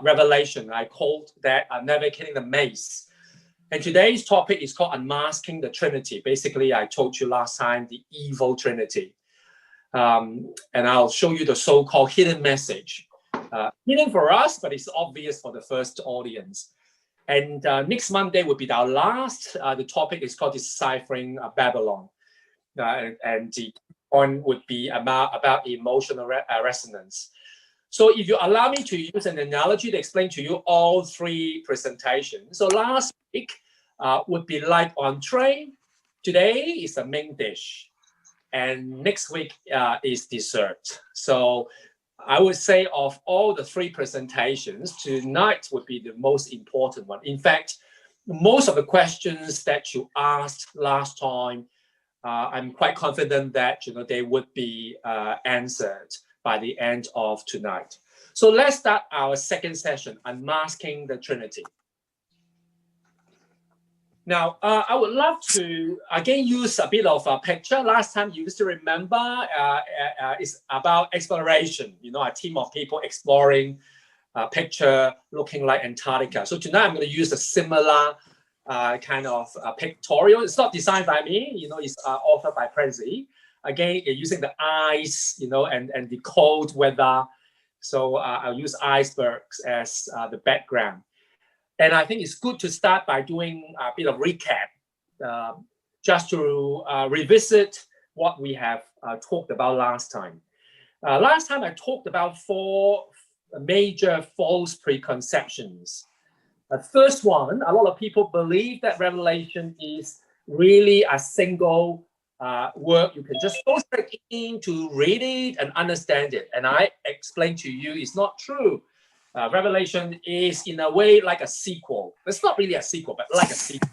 Revelation. I called that Navigating the Maze. And today's topic is called Unmasking the Trinity. Basically, I told you last time the evil Trinity. And I'll show you the so-called hidden message. Hidden for us, but it's obvious for the first audience. And next Monday will be our last. The topic is called Deciphering Babylon. And the one would be about emotional resonance. So if you allow me to use an analogy to explain to you all three presentations. So last week would be like entree. Today is the main dish. And next week is dessert. So I would say of all the three presentations, tonight would be the most important one. In fact, most of the questions that you asked last time, I'm quite confident that they would be answered by the end of tonight. So let's start our second session, Unmasking the Trinity. Now, I would love to again use a bit of a picture. Last time you used to remember it's about exploration. A team of people exploring a picture looking like Antarctica. So tonight I'm going to use a similar kind of pictorial. It's not designed by me, it's authored by Prezi. Again, using the ice, and the cold weather. So I'll use icebergs as the background. And I think it's good to start by doing a bit of recap, just to revisit what we have talked about last time. Last time I talked about 4 major false preconceptions. The first one, a lot of people believe that Revelation is really a single work. You can just go straight in to read it and understand it. And I explained to you it's not true. Revelation is in a way like a sequel. It's not really a sequel, but like a sequel.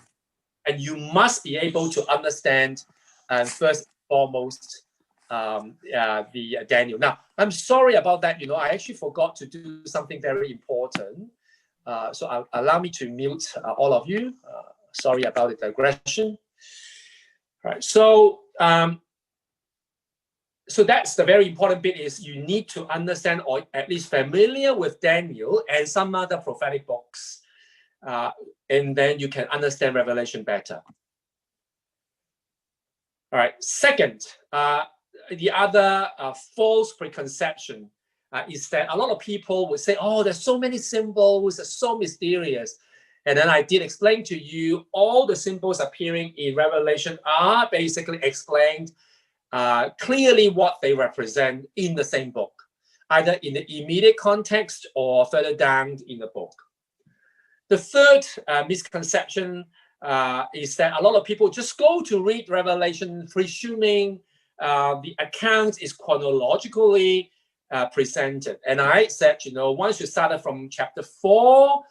And you must be able to understand, first and foremost, the Daniel. Now, I'm sorry about that. I actually forgot to do something very important. So allow me to mute all of you. Sorry about the digression. All right. So that's the very important bit is you need to understand or at least familiar with Daniel and some other prophetic books. And then you can understand Revelation better. All right. Second, the other false preconception is that a lot of people would say, oh, there's so many symbols, they're so mysterious. And then I did explain to you all the symbols appearing in Revelation are basically explained clearly what they represent in the same book, either in the immediate context or further down in the book. The third misconception is that a lot of people just go to read Revelation presuming the account is chronologically presented. And I said, once you started from chapter 4,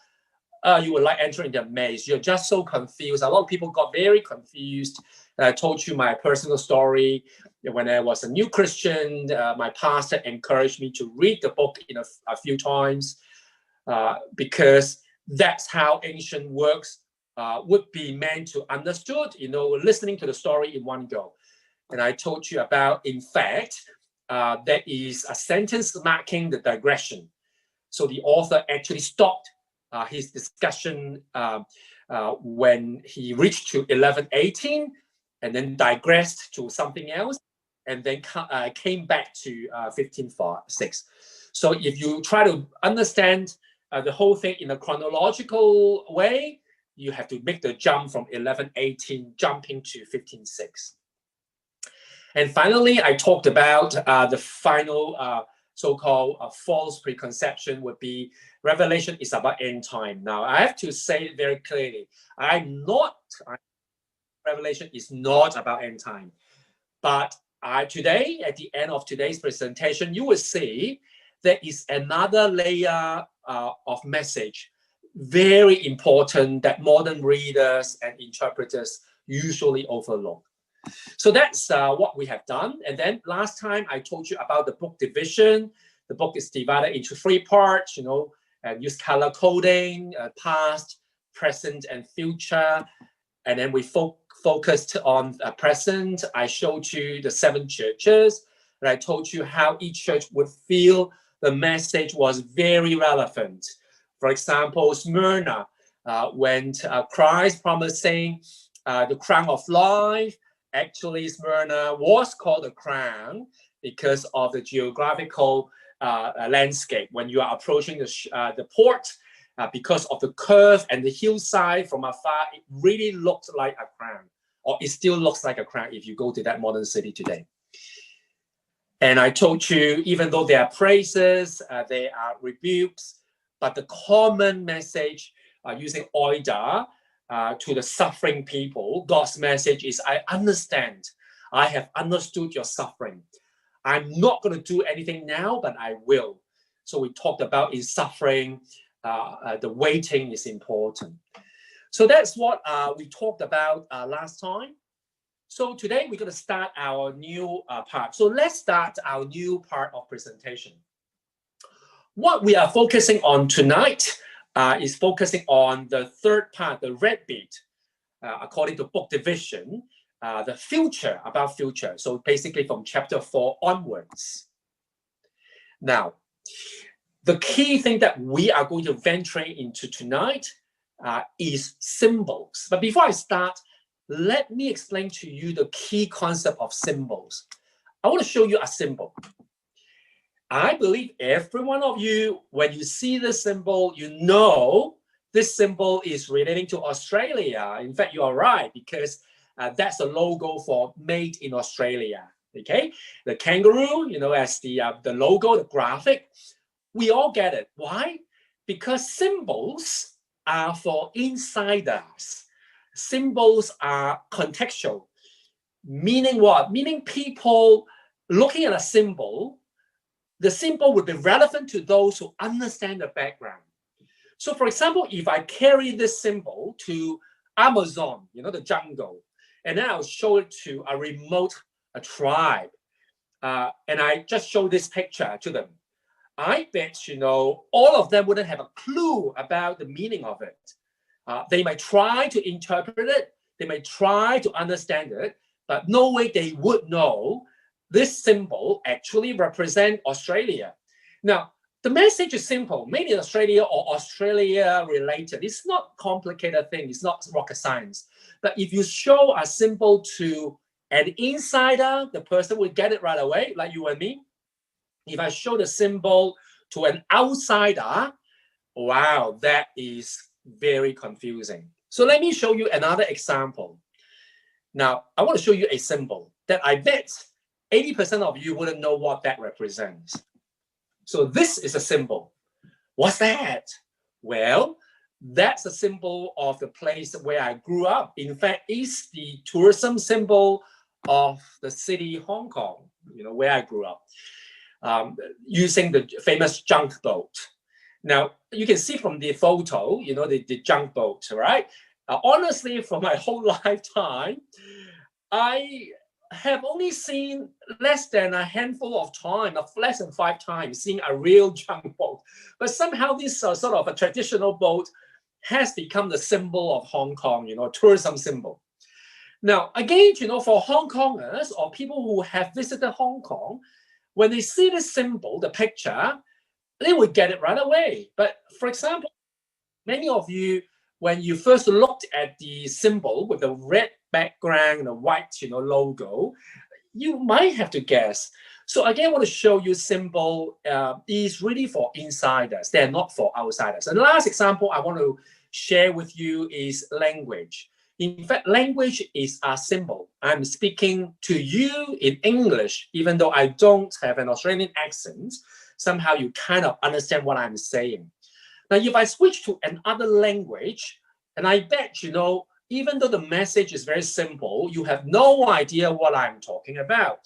you would like entering the maze. You're just so confused. A lot of people got very confused. I told you my personal story. When I was a new Christian, my pastor encouraged me to read the book a few times because that's how ancient works would be meant to understood, listening to the story in one go. And I told you about, in fact, there is a sentence marking the digression. So the author actually stopped his discussion when he reached to 11:18 and then digressed to something else and then came back to 15:6. So if you try to understand the whole thing in a chronological way, you have to make the jump from 11:18 jumping to 15:6. And finally, I talked about the final so-called false preconception would be Revelation is about end time. Now, I have to say it very clearly. Revelation is not about end time. But today, at the end of today's presentation, you will see there is another layer of message, very important that modern readers and interpreters usually overlook. So that's what we have done. And then last time I told you about the book division. The book is divided into 3 parts, and use color coding, past, present, and future. And then we focused on present. I showed you the 7 churches, and I told you how each church would feel the message was very relevant For example, Smyrna, when Christ promising the crown of life, actually Smyrna was called a crown because of the geographical landscape. When you are approaching the port, because of the curve and the hillside from afar, it really looked like a crown, or it still looks like a crown if you go to that modern city today. And I told you, even though there are praises, there are rebukes, but the common message using oida to the suffering people, God's message is, I understand. I have understood your suffering. I'm not going to do anything now, but I will. So we talked about in suffering, the waiting is important. So that's what we talked about last time. So today we're going to start our new part. So let's start our new part of presentation. What we are focusing on tonight is focusing on the third part, the red bit, according to book division, the future, about future. So basically from chapter 4 onwards. Now, the key thing that we are going to venture into tonight is symbols. But before I start, let me explain to you the key concept of symbols. I want to show you a symbol. I believe every one of you, when you see this symbol, you know this symbol is relating to Australia. In fact, you are right, because that's a logo for Made in Australia. Okay, the kangaroo, you know, as the logo, the graphic, we all get it. Why? Because symbols are for insiders. Symbols are contextual. Meaning what? Meaning people looking at a symbol, the symbol would be relevant to those who understand the background. So for example, if I carry this symbol to Amazon, you know, the jungle, and then I'll show it to a remote tribe, and I just show this picture to them, I bet, you know, all of them wouldn't have a clue about the meaning of it. They might try to interpret it, they may try to understand it, but no way they would know this symbol actually represents Australia. Now, the message is simple, Made in Australia or Australia related. It's not a complicated thing, it's not rocket science. But if you show a symbol to an insider, the person will get it right away, like you and me. If I show the symbol to an outsider, wow, that is very confusing. So let me show you another example. Now, I want to show you a symbol that I bet 80% of you wouldn't know what that represents. So this is a symbol. What's that? Well, that's a symbol of the place where I grew up. In fact, it's the tourism symbol of the city Hong Kong, you know, where I grew up, using the famous junk boat. Now, you can see from the photo, you know, the junk boat, right? Honestly, for my whole lifetime, I have only seen less than a handful of times, less than 5 times, seeing a real junk boat. But somehow this sort of a traditional boat has become the symbol of Hong Kong, you know, tourism symbol. Now, again, you know, for Hong Kongers or people who have visited Hong Kong, when they see this symbol, the picture, they would get it right away. But for example, many of you, when you first looked at the symbol with the red background and the white, you know, logo, you might have to guess. So again, I want to show you symbol is really for insiders. They're not for outsiders. And the last example I want to share with you is language. In fact, language is a symbol. I'm speaking to you in English, even though I don't have an Australian accent. Somehow you kind of understand what I'm saying. Now, if I switch to another language, and I bet, you know, even though the message is very simple, you have no idea what I'm talking about.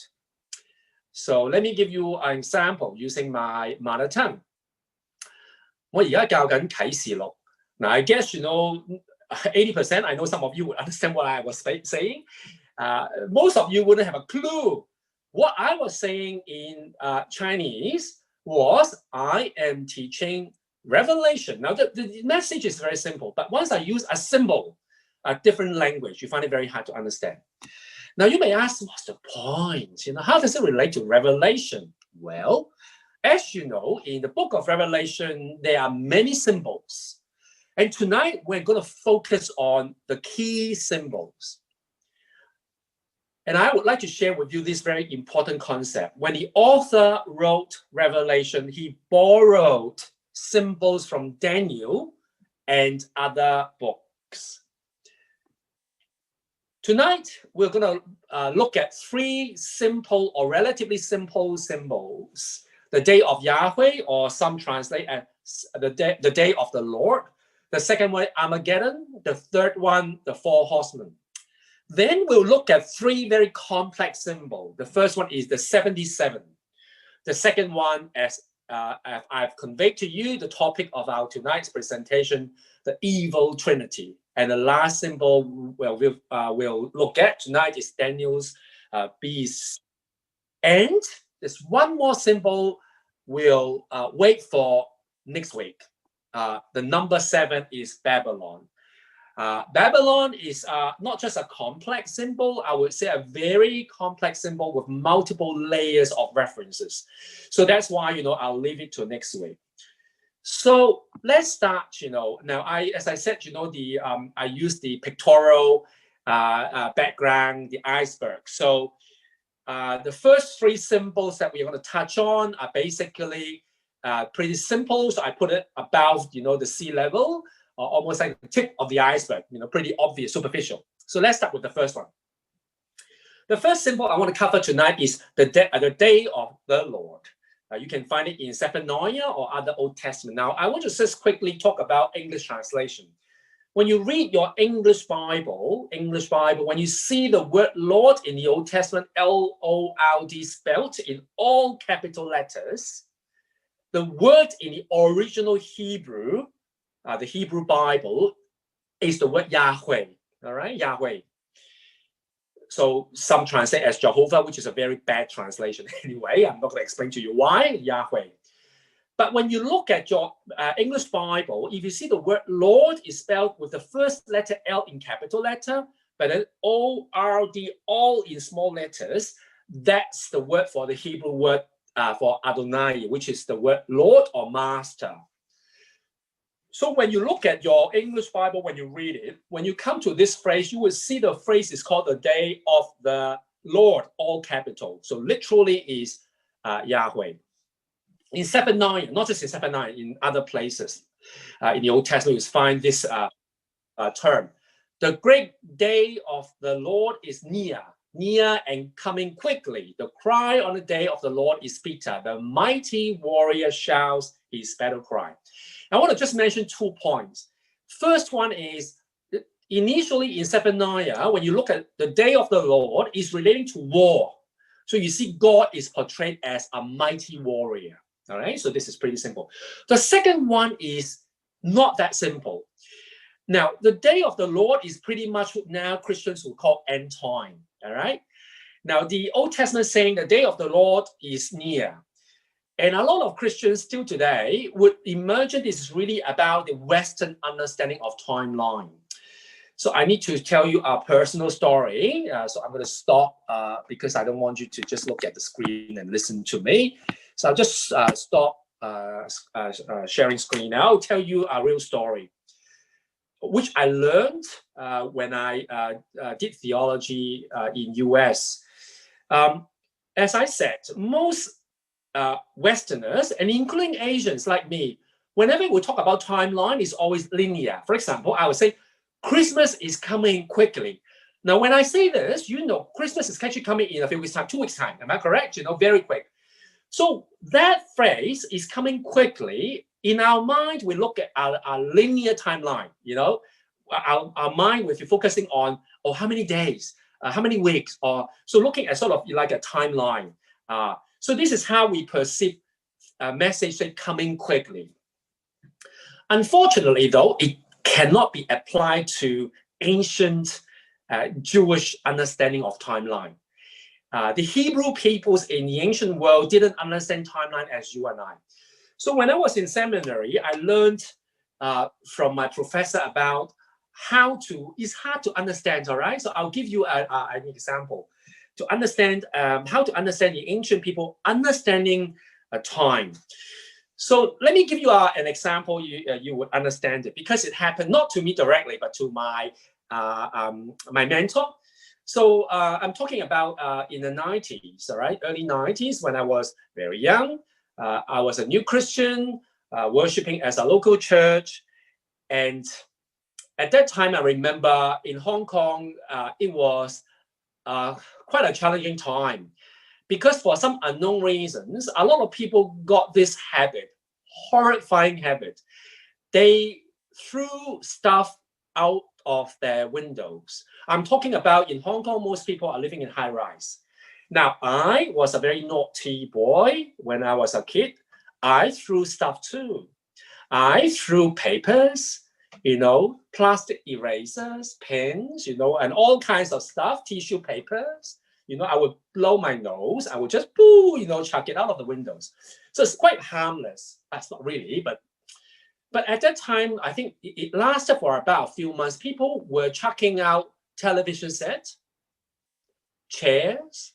So let me give you an example using my mother tongue. 我而家教緊啟示錄. Now, I guess, you know, 80%, I know some of you would understand what I was saying. Most of you wouldn't have a clue. What I was saying in Chinese was, I am teaching Revelation. Now, the message is very simple, but once I use a symbol, a different language, you find it very hard to understand. Now, you may ask, what's the point? You know, how does it relate to Revelation? Well, As you know, in the book of Revelation, there are many symbols. And tonight, we're going to focus on the key symbols. And I would like to share with you this very important concept. When the author wrote Revelation, he borrowed symbols from Daniel and other books. Tonight, we're going to look at 3 simple or relatively simple symbols. The day of Yahweh, or some translate as the day of the Lord. The second one, Armageddon. The third one, the 4 horsemen. Then we'll look at 3 very complex symbols. The first one is the 77. The second one, as I've conveyed to you, the topic of our tonight's presentation, the evil trinity. And the last symbol we'll look at tonight is Daniel's beast. And there's one more symbol we'll wait for next week. The number 7 is Babylon. Babylon is not just a complex symbol, I would say a very complex symbol with multiple layers of references. So that's why, I'll leave it to next week. So let's start, now as I said, I use the pictorial background, the iceberg. So the first 3 symbols that we're going to touch on are basically pretty simple. So I put it above, the sea level, almost like the tip of the iceberg, pretty obvious, superficial. So let's start with the first one. The first symbol I want to cover tonight is the day of the Lord. You can find it in Zephaniah or other Old Testament. Now, I want to just quickly talk about English translation. When you read your English Bible, when you see the word Lord in the Old Testament, L-O-R-D spelled in all capital letters, the word in the original Hebrew, the Hebrew Bible, is the word Yahweh. All right, Yahweh. So some translate as Jehovah, which is a very bad translation anyway. I'm not going to explain to you why, Yahweh. But when you look at your English Bible, if you see the word Lord is spelled with the first letter L in capital letter, but then O-R-D all in small letters, that's the word for the Hebrew word for Adonai, which is the word Lord or Master. So when you look at your English Bible, when you read it, when you come to this phrase, you will see the phrase is called the day of the Lord, all capital. So literally is Yahweh. In Zephaniah, not just in Zephaniah, in other places in the Old Testament, you find this term. The great day of the Lord is near and coming quickly. The cry on the day of the Lord is bitter. The mighty warrior shouts his battle cry. I want to just mention 2 points. First one is, initially in Zephaniah, when you look at the day of the Lord, is relating to war. So you see God is portrayed as a mighty warrior. All right, so this is pretty simple. The second one is not that simple. Now, the day of the Lord is pretty much what now Christians will call end time. All right. Now, the Old Testament saying the day of the Lord is near. And a lot of Christians still today would imagine this is really about the Western understanding of timeline. So I need to tell you a personal story. So I'm going to stop because I don't want you to just look at the screen and listen to me. So I'll just stop sharing screen now. I'll tell you a real story, which I learned when I did theology in US. As I said, most Westerners, and including Asians like me, whenever we talk about timeline, it's always linear. For example, I would say, Christmas is coming quickly. Now, when I say this, Christmas is actually coming in a few weeks' time, 2 weeks' time. Am I correct? Very quick. So that phrase is coming quickly. In our mind, we look at our linear timeline. Our mind will be focusing on, how many days, how many weeks, so looking at sort of like a timeline. So this is how we perceive a message say coming quickly. Unfortunately, though, it cannot be applied to ancient Jewish understanding of timeline. The Hebrew peoples in the ancient world didn't understand timeline as you and I. So when I was in seminary, I learned from my professor about it's hard to understand, all right? So I'll give you an example. To understand how to understand the ancient people understanding time. So let me give you an example. You would understand it because it happened not to me directly, but to my my mentor. So I'm talking about in the 90s, all right, early 90s, when I was very young. I was a new Christian, worshiping as a local church. And at that time, I remember in Hong Kong, it was quite a challenging time because for some unknown reasons, a lot of people got this habit, horrifying habit. They threw stuff out of their windows. I'm talking about in Hong Kong, most people are living in high rise. Now, I was a very naughty boy when I was a kid. I threw stuff too. I threw papers, plastic erasers, pens, and all kinds of stuff, tissue papers. I would blow my nose. I would just, chuck it out of the windows. So it's quite harmless. That's not really, but at that time, I think it lasted for about a few months. People were chucking out television sets, chairs,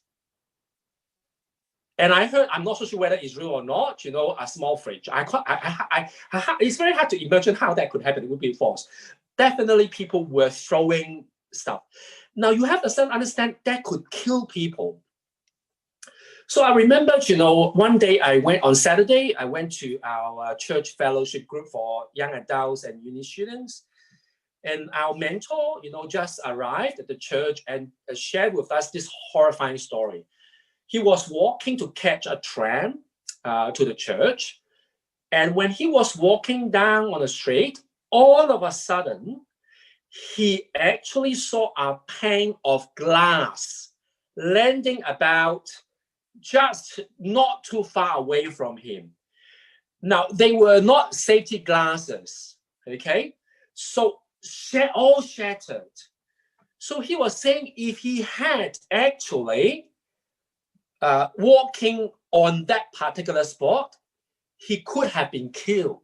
and I heard, I'm not so sure whether it's real or not, a small fridge. It's very hard to imagine how that could happen. It would be false. Definitely people were throwing stuff. Now you have to understand that could kill people. So I remember, one day on Saturday, I went to our church fellowship group for young adults and uni students. And our mentor, just arrived at the church and shared with us this horrifying story. He was walking to catch a tram to the church. And when he was walking down on the street, all of a sudden, he actually saw a pane of glass landing about just not too far away from him. Now, they were not safety glasses, okay? So all shattered. So he was saying if he had actually walking on that particular spot, he could have been killed.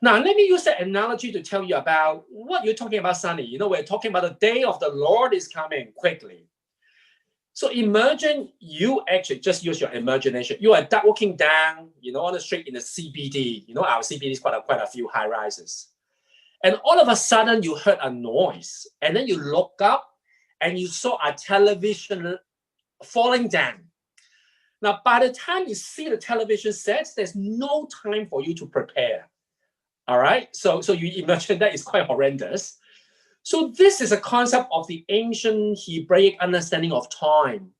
Now, let me use that analogy to tell you about what you're talking about, Sunny. We're talking about the day of the Lord is coming quickly. So imagine you actually just use your imagination. You are walking down, on the street in the CBD. Our CBD is quite a few high rises. And all of a sudden you heard a noise. And then you look up and you saw a television falling down. Now, by the time you see the television sets, there's no time for you to prepare. All right. So you imagine that is quite horrendous. So this is a concept of the ancient Hebraic understanding of time.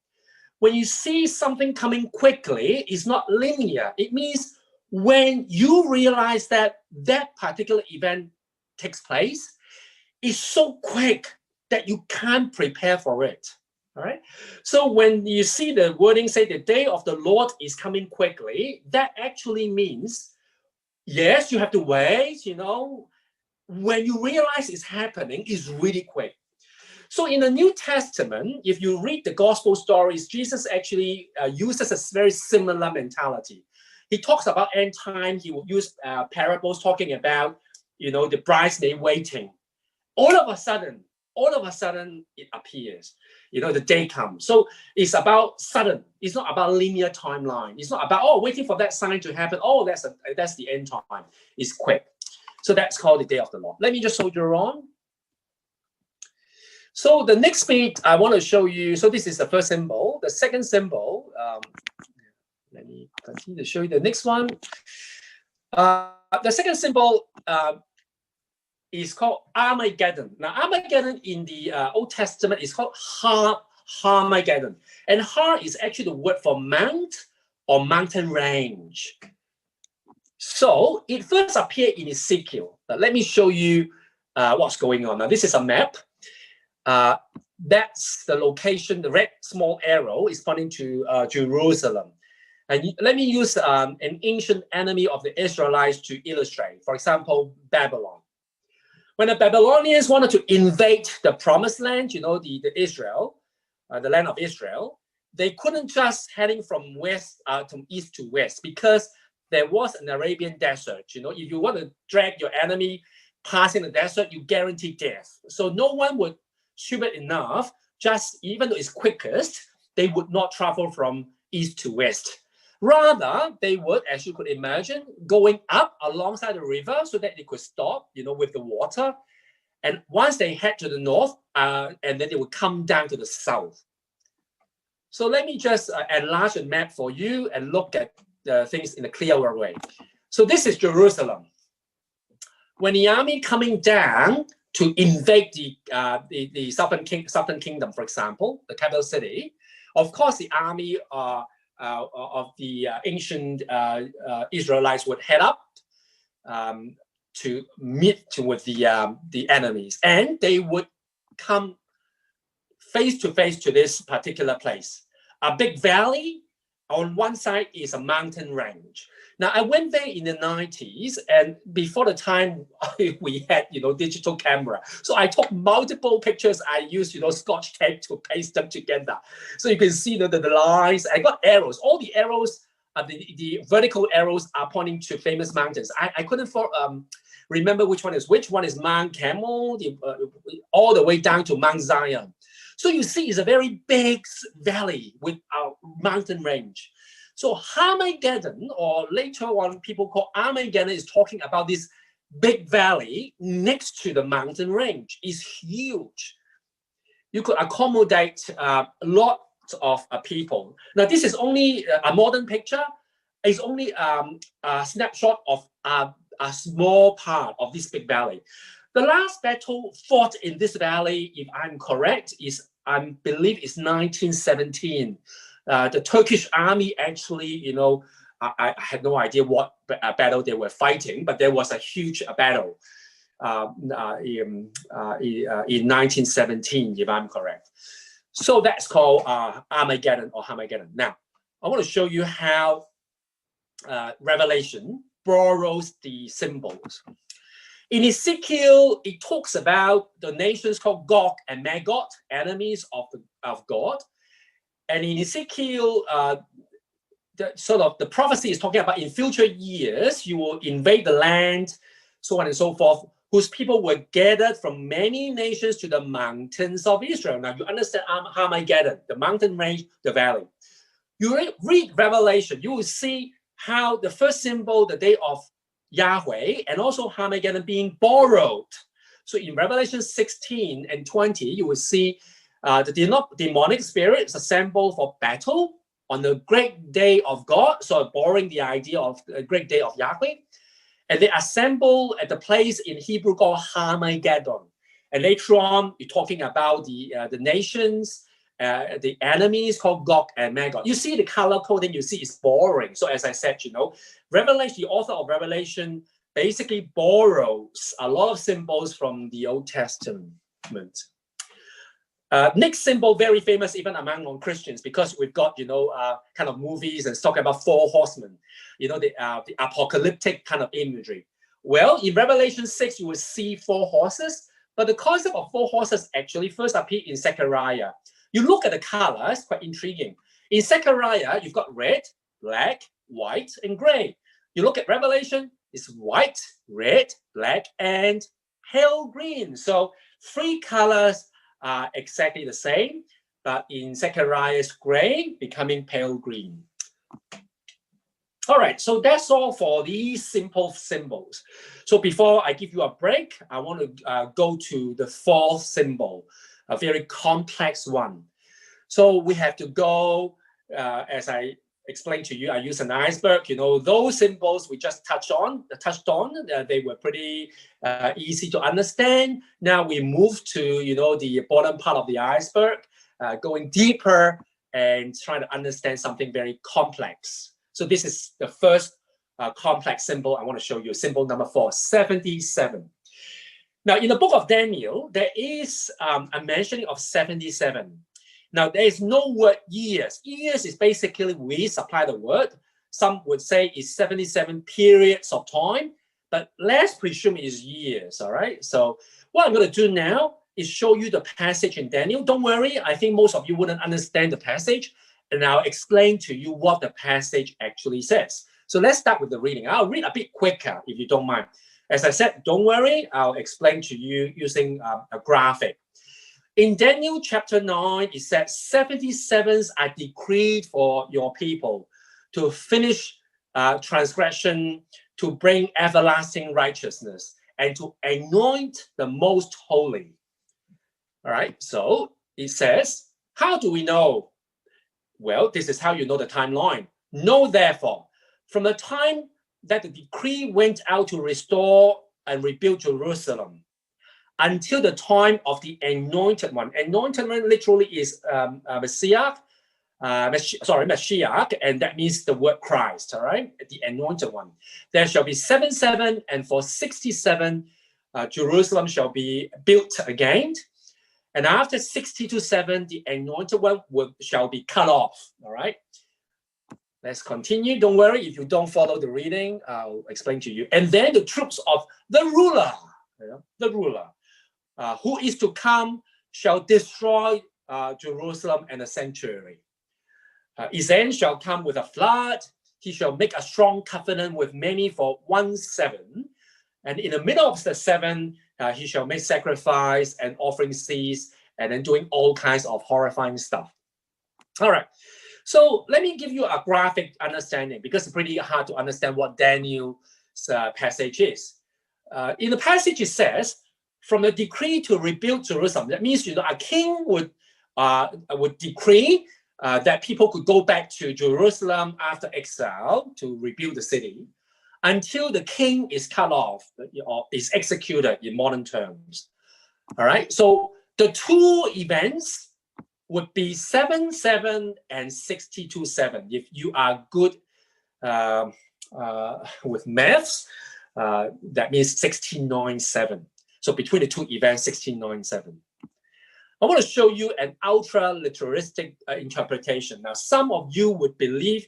When you see something coming quickly, it's not linear. It means when you realize that that particular event takes place, it's so quick that you can't prepare for it. All right. So when you see the wording say the day of the Lord is coming quickly, that actually means, yes, you have to wait, when you realize it's happening, it's really quick. So in the New Testament, if you read the gospel stories, Jesus actually uses a very similar mentality. He talks about end time. He will use parables talking about, the bridesmaid waiting. All of a sudden, it appears, the day comes. So it's about sudden. It's not about linear timeline. It's not about, waiting for that sign to happen. That's the end time. It's quick. So that's called the day of the Lord. Let me just soldier on. So the next bit I want to show you. So this is the first symbol. The second symbol, let me continue to show you the next one. The second symbol is called Armageddon. Now, Armageddon in the Old Testament is called Harmageddon. And Har is actually the word for mount or mountain range. So it first appeared in Ezekiel. Now, let me show you what's going on. Now, this is a map. That's the location. The red small arrow is pointing to Jerusalem. And let me use an ancient enemy of the Israelites to illustrate. For example, Babylon. When the Babylonians wanted to invade the promised land, the Israel, the land of Israel, they couldn't just heading from east to west because there was an Arabian desert. If you want to drag your enemy passing the desert, you guarantee death. So no one would stupid enough, just even though it's quickest, they would not travel from east to west. Rather, they would, as you could imagine, going up alongside the river so that they could stop, with the water. And once they head to the north, and then they would come down to the south. So let me just enlarge the map for you and look at things in a clearer way. So this is Jerusalem. When the army coming down to invade the southern kingdom, for example, the capital city, of course, the army of the ancient Israelites would head up to meet with the enemies, and they would come face to face to this particular place. A big valley. On one side is a mountain range. Now, I went there in the 90s, and before the time we had, digital camera. So I took multiple pictures. I used, Scotch tape to paste them together. So you can see the lines. I got arrows. All the arrows, the vertical arrows are pointing to famous mountains. I couldn't remember which one is which. One is Mount Carmel, all the way down to Mount Zion. So you see, it's a very big valley with a mountain range. So Harmageddon, or later on people call Armageddon, is talking about this big valley next to the mountain range. It's huge. You could accommodate lots of people. Now, this is only a modern picture. It's only a snapshot of a small part of this big valley. The last battle fought in this valley, if I'm correct, I believe it's 1917. The Turkish army actually, I had no idea what battle they were fighting, but there was a huge battle in 1917, if I'm correct. So that's called Armageddon or Harmageddon. Now, I want to show you how Revelation borrows the symbols. In Ezekiel, it talks about the nations called Gog and Magog, enemies of God. And in Ezekiel, the prophecy is talking about in future years, you will invade the land, so on and so forth, whose people were gathered from many nations to the mountains of Israel. Now, you understand Armageddon, the mountain range, the valley. You read Revelation, you will see how the first symbol, the day of Yahweh, and also Armageddon being borrowed. So in Revelation 16 and 20, you will see the demonic spirits assemble for battle on the great day of God, so borrowing the idea of the great day of Yahweh. And they assemble at the place in Hebrew called Armageddon. And later on, you're talking about the nations, the enemies called Gog and Magog. You see the color coding, you see it's boring. So as I said, Revelation, the author of Revelation basically borrows a lot of symbols from the Old Testament. Next symbol, very famous even among non-Christians, because we've got, kind of movies and talking about four horsemen, the apocalyptic kind of imagery. Well, in Revelation 6, you will see four horses, but the concept of four horses actually first appeared in Zechariah. You look at the colors, quite intriguing. In Zechariah, you've got red, black, white, and gray. You look at Revelation, it's white, red, black, and pale green. So three colors are exactly the same, but in Zechariah's gray becoming pale green. All right, so that's all for these simple symbols. So before I give you a break, I want to go to the fourth symbol, a very complex one. So we have to go, as I explained to you, I use an iceberg. Those symbols we just touched on, they were pretty easy to understand. Now we move to, the bottom part of the iceberg, going deeper and trying to understand something very complex. So this is the first complex symbol I want to show you, symbol number 4, 77. Now, in the book of Daniel, there is a mentioning of 77. Now, there is no word years. Years is basically we supply the word. Some would say it's 77 periods of time, but let's presume it is years, all right? So what I'm going to do now is show you the passage in Daniel. Don't worry, I think most of you wouldn't understand the passage, and I'll explain to you what the passage actually says. So let's start with the reading. I'll read a bit quicker if you don't mind. As I said, don't worry, I'll explain to you using a graphic. In Daniel chapter 9, it says 77s are decreed for your people to finish transgression, to bring everlasting righteousness, and to anoint the most holy. All right, so it says, how do we know? Well, this is how you know the timeline. Know therefore, from the time that the decree went out to restore and rebuild Jerusalem until the time of the anointed one. Anointed one literally is Messiah, Mashiach, and that means the word Christ, all right? The anointed one. There shall be 7 and for 67 Jerusalem shall be built again. And after 7, the anointed one shall be cut off, all right? Let's continue. Don't worry, if you don't follow the reading, I'll explain to you. And then the troops of the ruler, who is to come, shall destroy Jerusalem and the sanctuary. His end shall come with a flood. He shall make a strong covenant with many for 1 7. And in the middle of the 7, he shall make sacrifice and offering cease, and then doing all kinds of horrifying stuff. All right. So let me give you a graphic understanding, because it's pretty hard to understand what Daniel's passage is. In the passage, it says, from the decree to rebuild Jerusalem. That means, a king would decree that people could go back to Jerusalem after exile to rebuild the city until the king is cut off, or is executed in modern terms. All right. So the two events would be 7 and 7. If you are good with maths, that means 1697. So between the two events, 1697. I want to show you an ultra-literalistic interpretation. Now, some of you would believe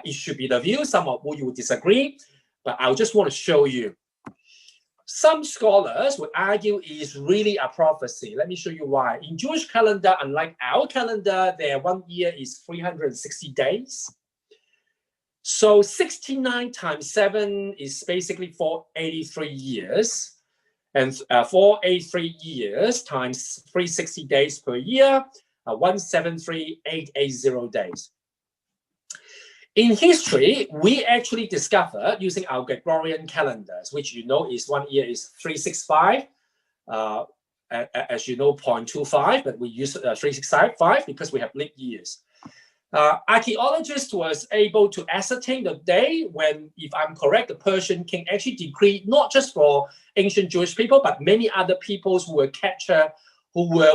it should be the view, some of you would disagree, but I just want to show you. Some scholars would argue it is really a prophecy. Let me show you why. In Jewish calendar, unlike our calendar, their 1 year is 360 days. So 69 times 7 is basically 483 years. And 483 years times 360 days per year, 173,880 days. In history, we actually discovered using our Gregorian calendars, which is 1 year is 365, as you know, 0.25, but we use 365 because we have leap years. Archaeologists was able to ascertain the day when, if I'm correct, the Persian king actually decreed not just for ancient Jewish people, but many other peoples who were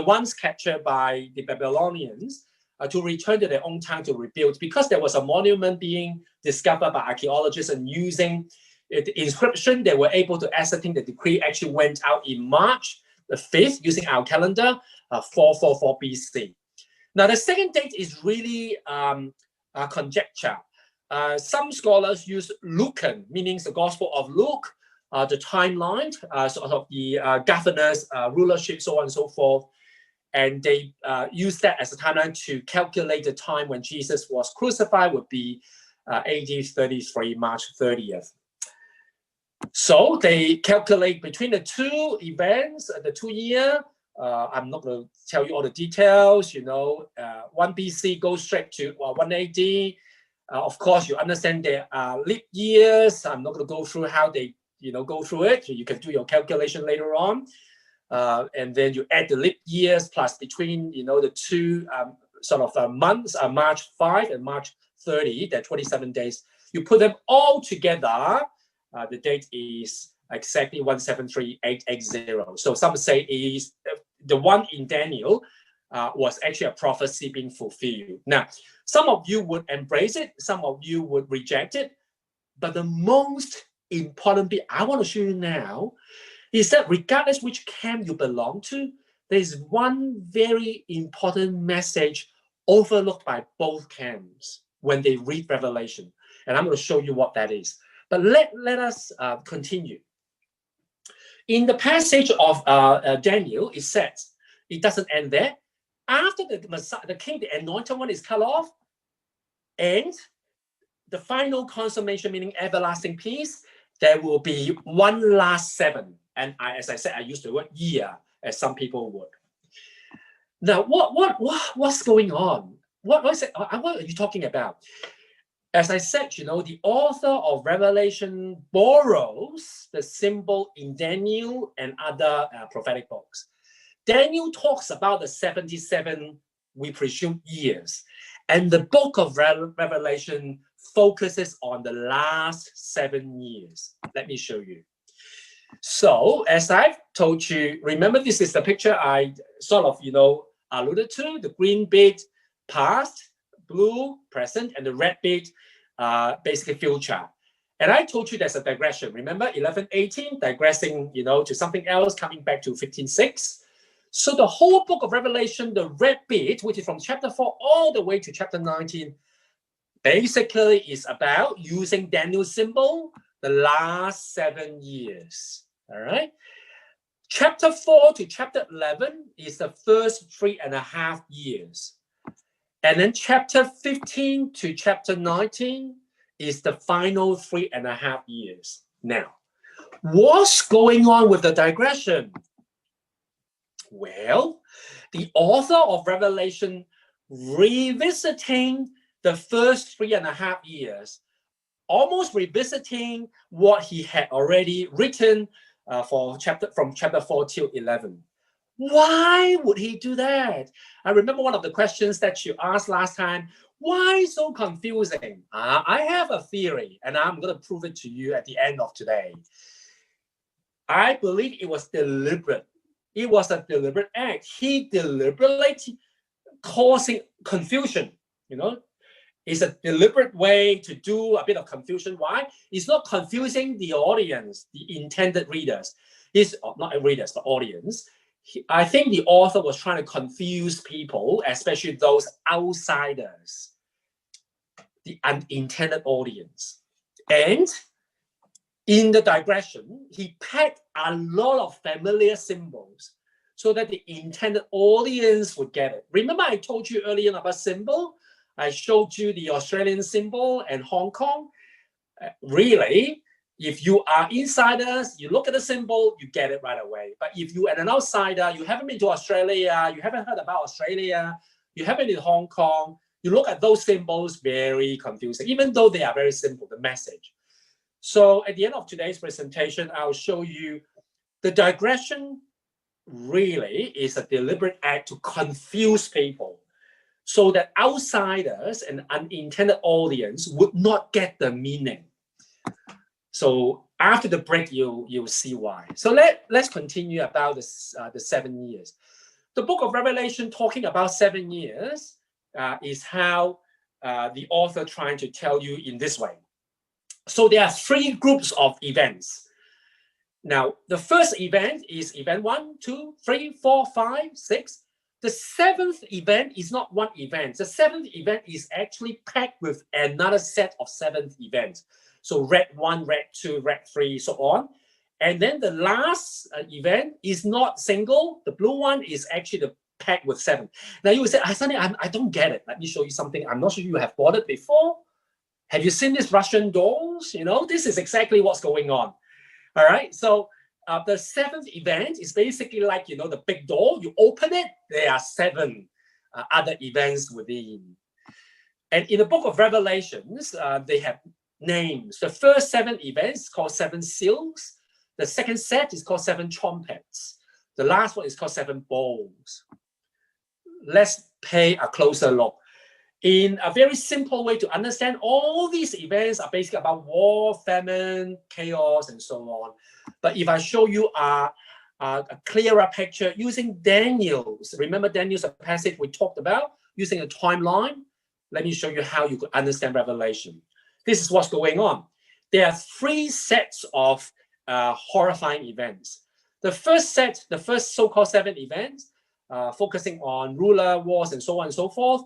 once captured by the Babylonians to return to their own town to rebuild, because there was a monument being discovered by archaeologists, and using the inscription, they were able to ascertain the decree actually went out in March the 5th using our calendar, 444 BC. Now, the second date is really a conjecture. Some scholars use Lucan, meaning the Gospel of Luke, the timeline, sort of the governor's rulership, so on and so forth. And they use that as a timeline to calculate the time when Jesus was crucified, would be AD 33, March 30th. So they calculate between the two events, the 2 year. I'm not going to tell you all the details. 1 BC goes straight to 1 AD. Of course, you understand there are leap years. I'm not going to go through how they go through it. You can do your calculation later on. And then you add the leap years plus between the two sort of months, March 5 and March 30, they're 27 days. You put them all together, the date is exactly 173,880. So some say is the one in Daniel was actually a prophecy being fulfilled. Now, some of you would embrace it, some of you would reject it, but the most important bit I want to show you now is that regardless which camp you belong to, there is one very important message overlooked by both camps when they read Revelation. And I'm going to show you what that is. But let us continue. In the passage of Daniel, it says, it doesn't end there. After the king, the anointed one, is cut off, and the final consummation, meaning everlasting peace, there will be one last 7. And as I said, I use the word year, as some people would. Now, what's going on? What are you talking about? as I said, you know, the author of Revelation borrows the symbol in Daniel and other prophetic books. Daniel talks about the 77, we presume, years. And the book of Revelation focuses on the last 7 years. Let me show you. So, as I've told you, remember this is the picture I sort of, you know, alluded to. The green bit, past, blue, present, and the red bit, basically future. And I told you there's a digression. Remember 11:18, digressing, you know, to something else, coming back to 15:6. So the whole book of Revelation, the red bit, which is from chapter 4 all the way to chapter 19, basically is about using Daniel's symbol, the last 7 years. All right. Chapter 4 to chapter 11 is the first 3.5 years. And then chapter 15 to chapter 19 is the final 3.5 years. Now, what's going on with the digression? Well, the author of Revelation revisiting the first 3.5 years, almost revisiting what he had already written from chapter 4 till 11. Why would he do that? I remember one of the questions that you asked last time. Why so confusing? I have a theory, and I'm going to prove it to you at the end of today. I believe it was deliberate. It was a deliberate act. He deliberately causing confusion, you know. It's a deliberate way to do a bit of confusion. Why? It's not confusing the audience, the intended readers. It's not readers, the audience. I think the author was trying to confuse people, especially those outsiders, the unintended audience. And in the digression, he packed a lot of familiar symbols so that the intended audience would get it. Remember I told you earlier about symbol? I showed you the Australian symbol and Hong Kong. Really, if you are insiders, you look at the symbol, you get it right away. But if you are an outsider, you haven't been to Australia, you haven't heard about Australia, you haven't been to Hong Kong, you look at those symbols, very confusing, even though they are very simple, the message. So at the end of today's presentation, I'll show you the digression really is a deliberate act to confuse people so that outsiders and unintended audience would not get the meaning. So after the break, you'll see why. So let's continue about the 7 years. The book of Revelation talking about 7 years is how the author trying to tell you in this way. So there are 3 groups of events. Now, the first event is event 1, 2, 3, 4, 5, 6. The 7th event is not one event. The 7th event is actually packed with another set of 7th events. So red 1, red 2, red 3, so on. And then the last event is not single. The blue one is actually the packed with 7. Now you will say, Sunny, I don't get it. Let me show you something. I'm not sure you have bought it before. Have you seen these Russian dolls? You know, this is exactly what's going on. All right. So the 7th event is basically like, you know, the big door. You open it, there are 7 other events within. And in the book of Revelations, they have names. The first 7 events is called 7 seals. The second set is called 7 trumpets. The last one is called 7 bowls. Let's pay a closer look. In a very simple way to understand, all these events are basically about war, famine, chaos, and so on. But if I show you a clearer picture using Daniel's, remember Daniel's passage we talked about, using a timeline, let me show you how you could understand Revelation. This is what's going on. There are 3 sets of horrifying events. The first set, the first so-called 7 events, focusing on ruler, wars, and so on and so forth.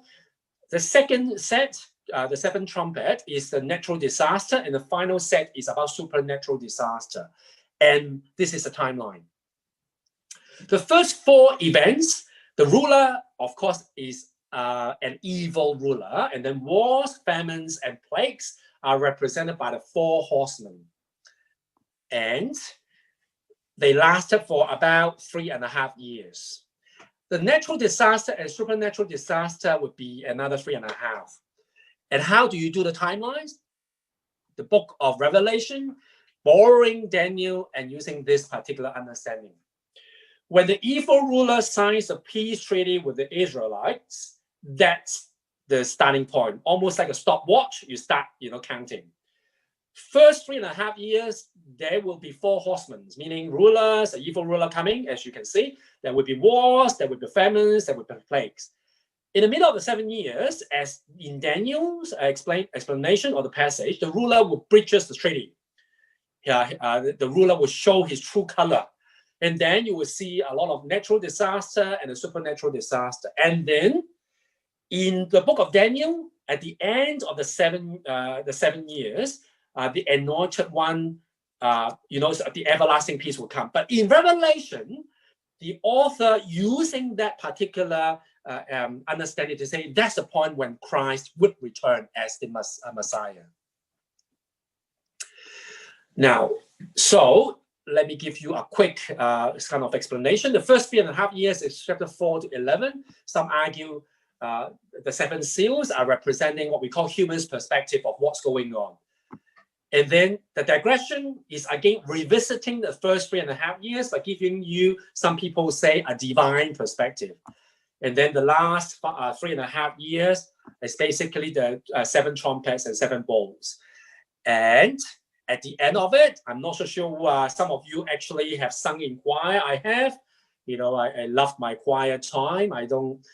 The second set, the 7th trumpet, is the natural disaster, and the final set is about supernatural disaster. And this is a timeline. The first 4 events, the ruler, of course, is an evil ruler, and then wars, famines, and plagues are represented by the 4 horsemen. And they lasted for about 3.5 years. The natural disaster and supernatural disaster would be another 3.5. And how do you do the timelines? The book of Revelation, borrowing Daniel and using this particular understanding. When the evil ruler signs a peace treaty with the Israelites, that's the starting point. Almost like a stopwatch, you start, counting. First 3.5 years, there will be 4 horsemen, meaning rulers, an evil ruler coming, as you can see. There will be wars, there will be famines, there will be plagues. In the middle of the 7 years, as in Daniel's explanation of the passage, the ruler will breaches the treaty. The ruler will show his true color. And then you will see a lot of natural disaster and a supernatural disaster. And then in the book of Daniel, at the end of the 7 years, the anointed one, the everlasting peace will come. But in Revelation, the author using that particular understanding to say that's the point when Christ would return as the Messiah. Now, so let me give you a quick kind of explanation. The first 3.5 years is chapter 4 to 11. Some argue the 7 seals are representing what we call human's perspective of what's going on. And then the digression is again revisiting the first 3.5 years by giving you, some people say, a divine perspective. And then the last 3.5 years is basically the 7 trumpets and 7 bowls. And at the end of it, I'm not so sure some of you actually have sung in choir. I have. I love my choir time. I don't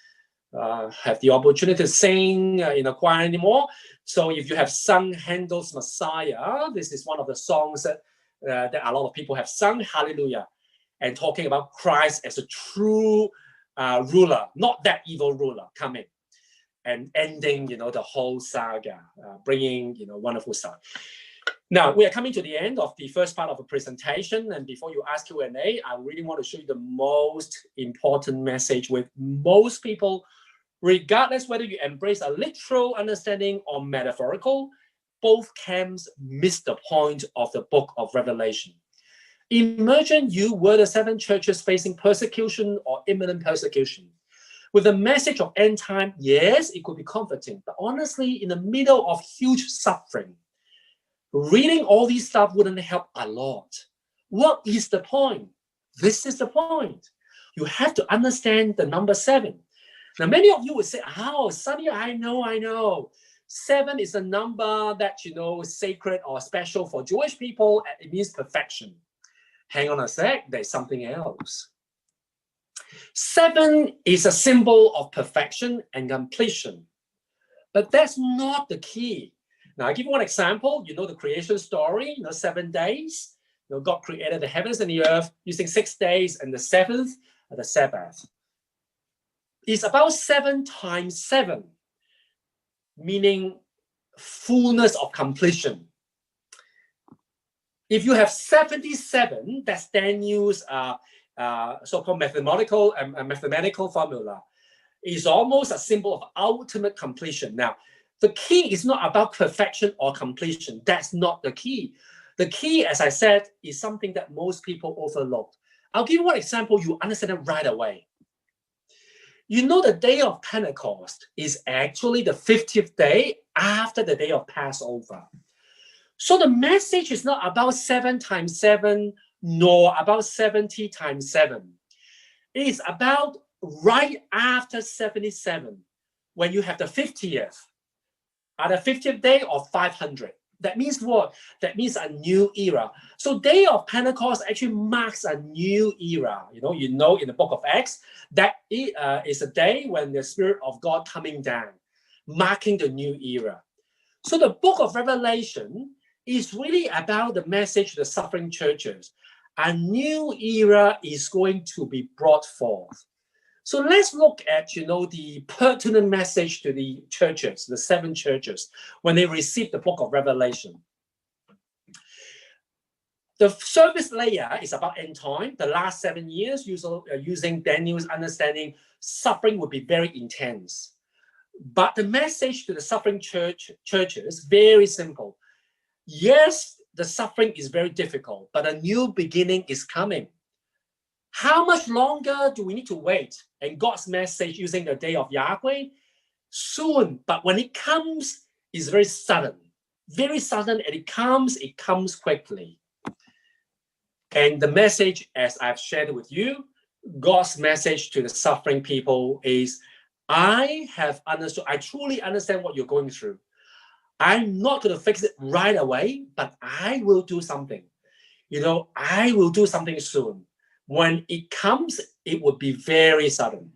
have the opportunity to sing in a choir anymore. So if you have sung Handel's Messiah, this is one of the songs that a lot of people have sung, Hallelujah, and talking about Christ as a true ruler, not that evil ruler coming and ending, the whole saga, bringing, wonderful stuff. Now, we are coming to the end of the first part of the presentation. And before you ask Q&A, I really want to show you the most important message with most people, regardless whether you embrace a literal understanding or metaphorical, both camps miss the point of the book of Revelation. Imagine you were the 7 churches facing persecution or imminent persecution. With the message of end time, yes, it could be comforting, but honestly, in the middle of huge suffering, reading all these stuff wouldn't help a lot. What is the point? This is the point. You have to understand the number 7. Now, many of you would say, oh, Sonny, I know. 7 is a number that, is sacred or special for Jewish people. It means perfection. Hang on a sec, there's something else. 7 is a symbol of perfection and completion. But that's not the key. Now, I'll give you one example. The creation story, 7 days. God created the heavens and the earth using 6 days, and the 7th, the Sabbath. It's about 7 times 7, meaning fullness of completion. If you have 77, that's Daniel's so-called mathematical formula. It's almost a symbol of ultimate completion. Now, the key is not about perfection or completion. That's not the key. The key, as I said, is something that most people overlook. I'll give you one example. You understand it right away. The day of Pentecost is actually the 50th day after the day of Passover. So the message is not about 7 times 7, nor about 70 times 7. It is about right after 77, when you have the 50th. At the 50th day of 500. That means what? That means a new era. So Day of Pentecost actually marks a new era. In the book of Acts, that is a day when the Spirit of God coming down, marking the new era. So the book of Revelation is really about the message to the suffering churches. A new era is going to be brought forth. So let's look at, the pertinent message to the churches, the 7 churches, when they received the book of Revelation. The surface layer is about end time. The last 7 years, using Daniel's understanding, suffering would be very intense. But the message to the suffering churches, very simple. Yes, the suffering is very difficult, but a new beginning is coming. How much longer do we need to wait? And God's message using the day of Yahweh? Soon, but when it comes, is very sudden, and it comes quickly. And the message, as I've shared with you, God's message to the suffering people is, I have understood, I truly understand what you're going through. I'm not going to fix it right away, but I will do something. I will do something soon. When it comes, it will be very sudden.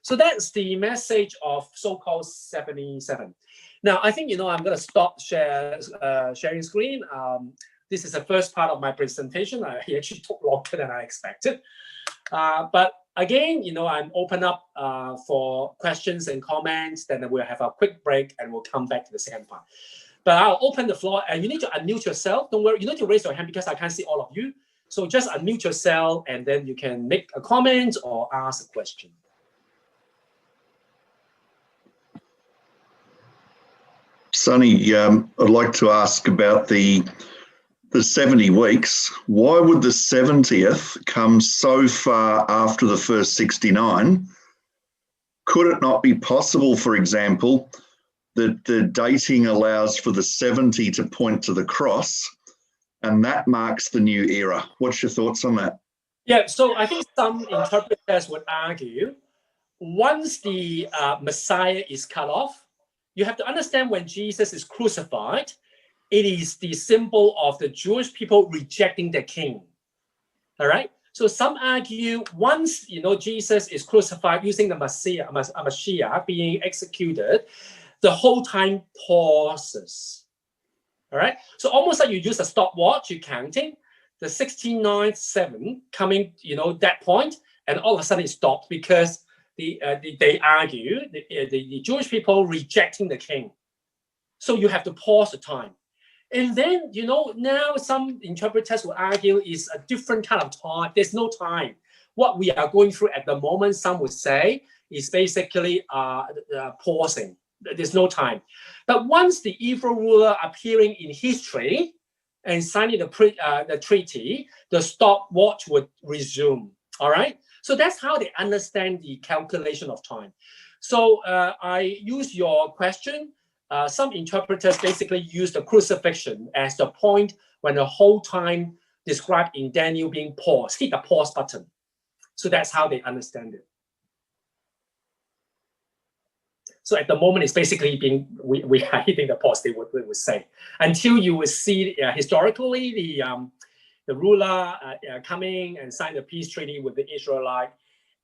So that's the message of so-called 77. Now, I think, I'm going to stop sharing screen. This is the first part of my presentation. It actually took longer than I expected. But again, I'm open up for questions and comments. Then we'll have a quick break and we'll come back to the second part. But I'll open the floor, and you need to unmute yourself. Don't worry, you need to raise your hand because I can't see all of you. So just unmute yourself, and then you can make a comment or ask a question. Sonny, I'd like to ask about the 70 weeks. Why would the 70th come so far after the first 69? Could it not be possible, for example, that the dating allows for the 70 to point to the cross, and that marks the new era? What's your thoughts on that? Yeah, so I think some interpreters would argue, once the Messiah is cut off, you have to understand when Jesus is crucified, it is the symbol of the Jewish people rejecting the king. All right? So some argue once, Jesus is crucified using the Mashiach being executed, the whole time pauses. All right? So almost like you use a stopwatch, you're counting, the 69, 7 coming, that point, and all of a sudden it stopped because they argue, the Jewish people rejecting the king. So you have to pause the time. And then, now some interpreters will argue is a different kind of time. There's no time. What we are going through at the moment, some would say, is basically pausing. There's no time. But once the evil ruler appearing in history and signing the treaty, the stopwatch would resume. All right? So that's how they understand the calculation of time. So I use your question. Some interpreters basically use the crucifixion as the point when the whole time described in Daniel being paused, hit the pause button. So that's how they understand it. So at the moment, it's basically we are hitting the pause, they would say. Until you will see historically the ruler coming and sign the peace treaty with the Israelite,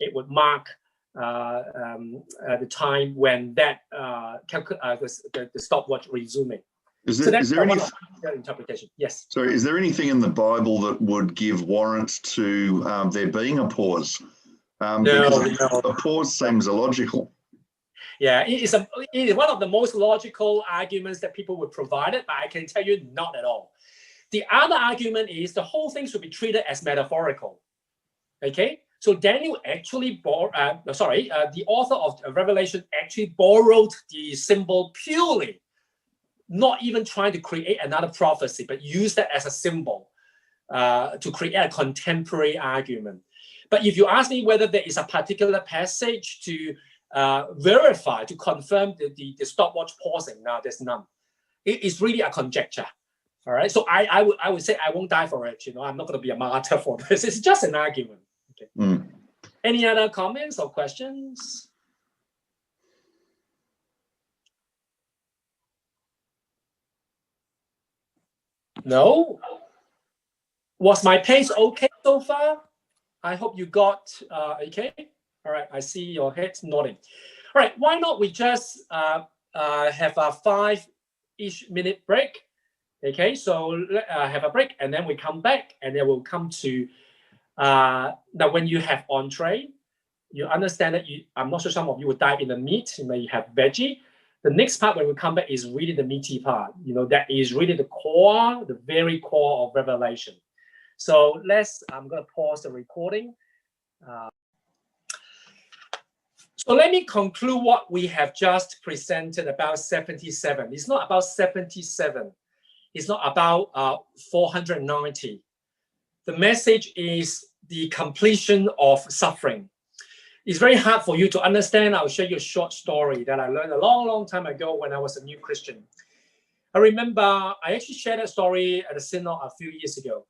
it would mark the time when that the stopwatch resuming. Is there any interpretation? Yes. Sorry, is there anything in the Bible that would give warrant to there being a pause? Because a pause seems illogical. Yeah, it is one of the most logical arguments that people would provide it, but I can tell you not at all. The other argument is the whole thing should be treated as metaphorical. Okay, so Daniel actually the author of Revelation actually borrowed the symbol purely, not even trying to create another prophecy, but use that as a symbol to create a contemporary argument. But if you ask me whether there is a particular passage to verify, to confirm the stopwatch pausing, now there's none. It is really a conjecture. All right, so I would say I won't die for it. I'm not going to be a martyr for this. It's just an argument. Okay. Mm. Any other comments or questions? No? Was my pace okay so far? I hope you got okay. All right, I see your heads nodding. All right, why not we just have a 5-ish minute break? Okay, so have a break, and then we come back, and then we'll come to now when you have entree, you understand that I'm not sure some of you would dive in the meat. You may have veggie. The next part when we come back is really the meaty part. That is really the core, the very core of Revelation. So I'm going to pause the recording. So let me conclude what we have just presented about 77. It's not about 77. It's not about 490. The message is the completion of suffering. It's very hard for you to understand. I'll show you a short story that I learned a long, long time ago when I was a new Christian. I remember I actually shared that story at a synod a few years ago.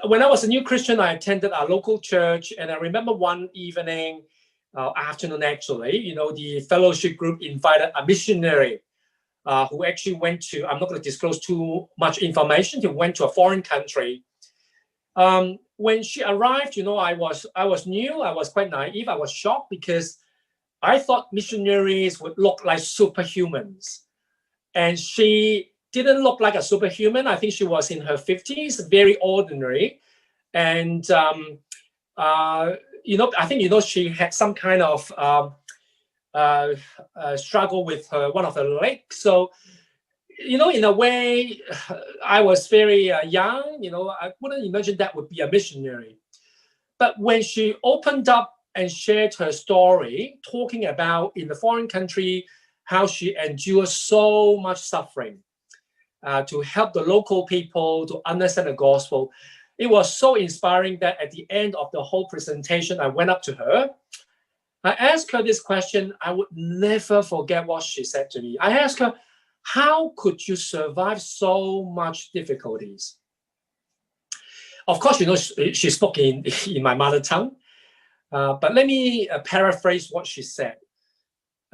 When I was a new Christian, I attended our local church, and I remember one evening, afternoon actually, the fellowship group invited a missionary who actually went to, I'm not going to disclose too much information, he went to a foreign country. When she arrived, I was new, I was quite naive, I was shocked because I thought missionaries would look like superhumans. And she didn't look like a superhuman. I think she was in her 50s, very ordinary. And, I think, she had some kind of struggle with one of her legs. So, in a way, I was very young, I wouldn't imagine that would be a missionary. But when she opened up and shared her story, talking about in the foreign country, how she endured so much suffering to help the local people to understand the gospel, it was so inspiring that at the end of the whole presentation, I went up to her. I asked her this question. I would never forget what she said to me. I asked her, how could you survive so much difficulties? Of course, she spoke in my mother tongue, but let me paraphrase what she said.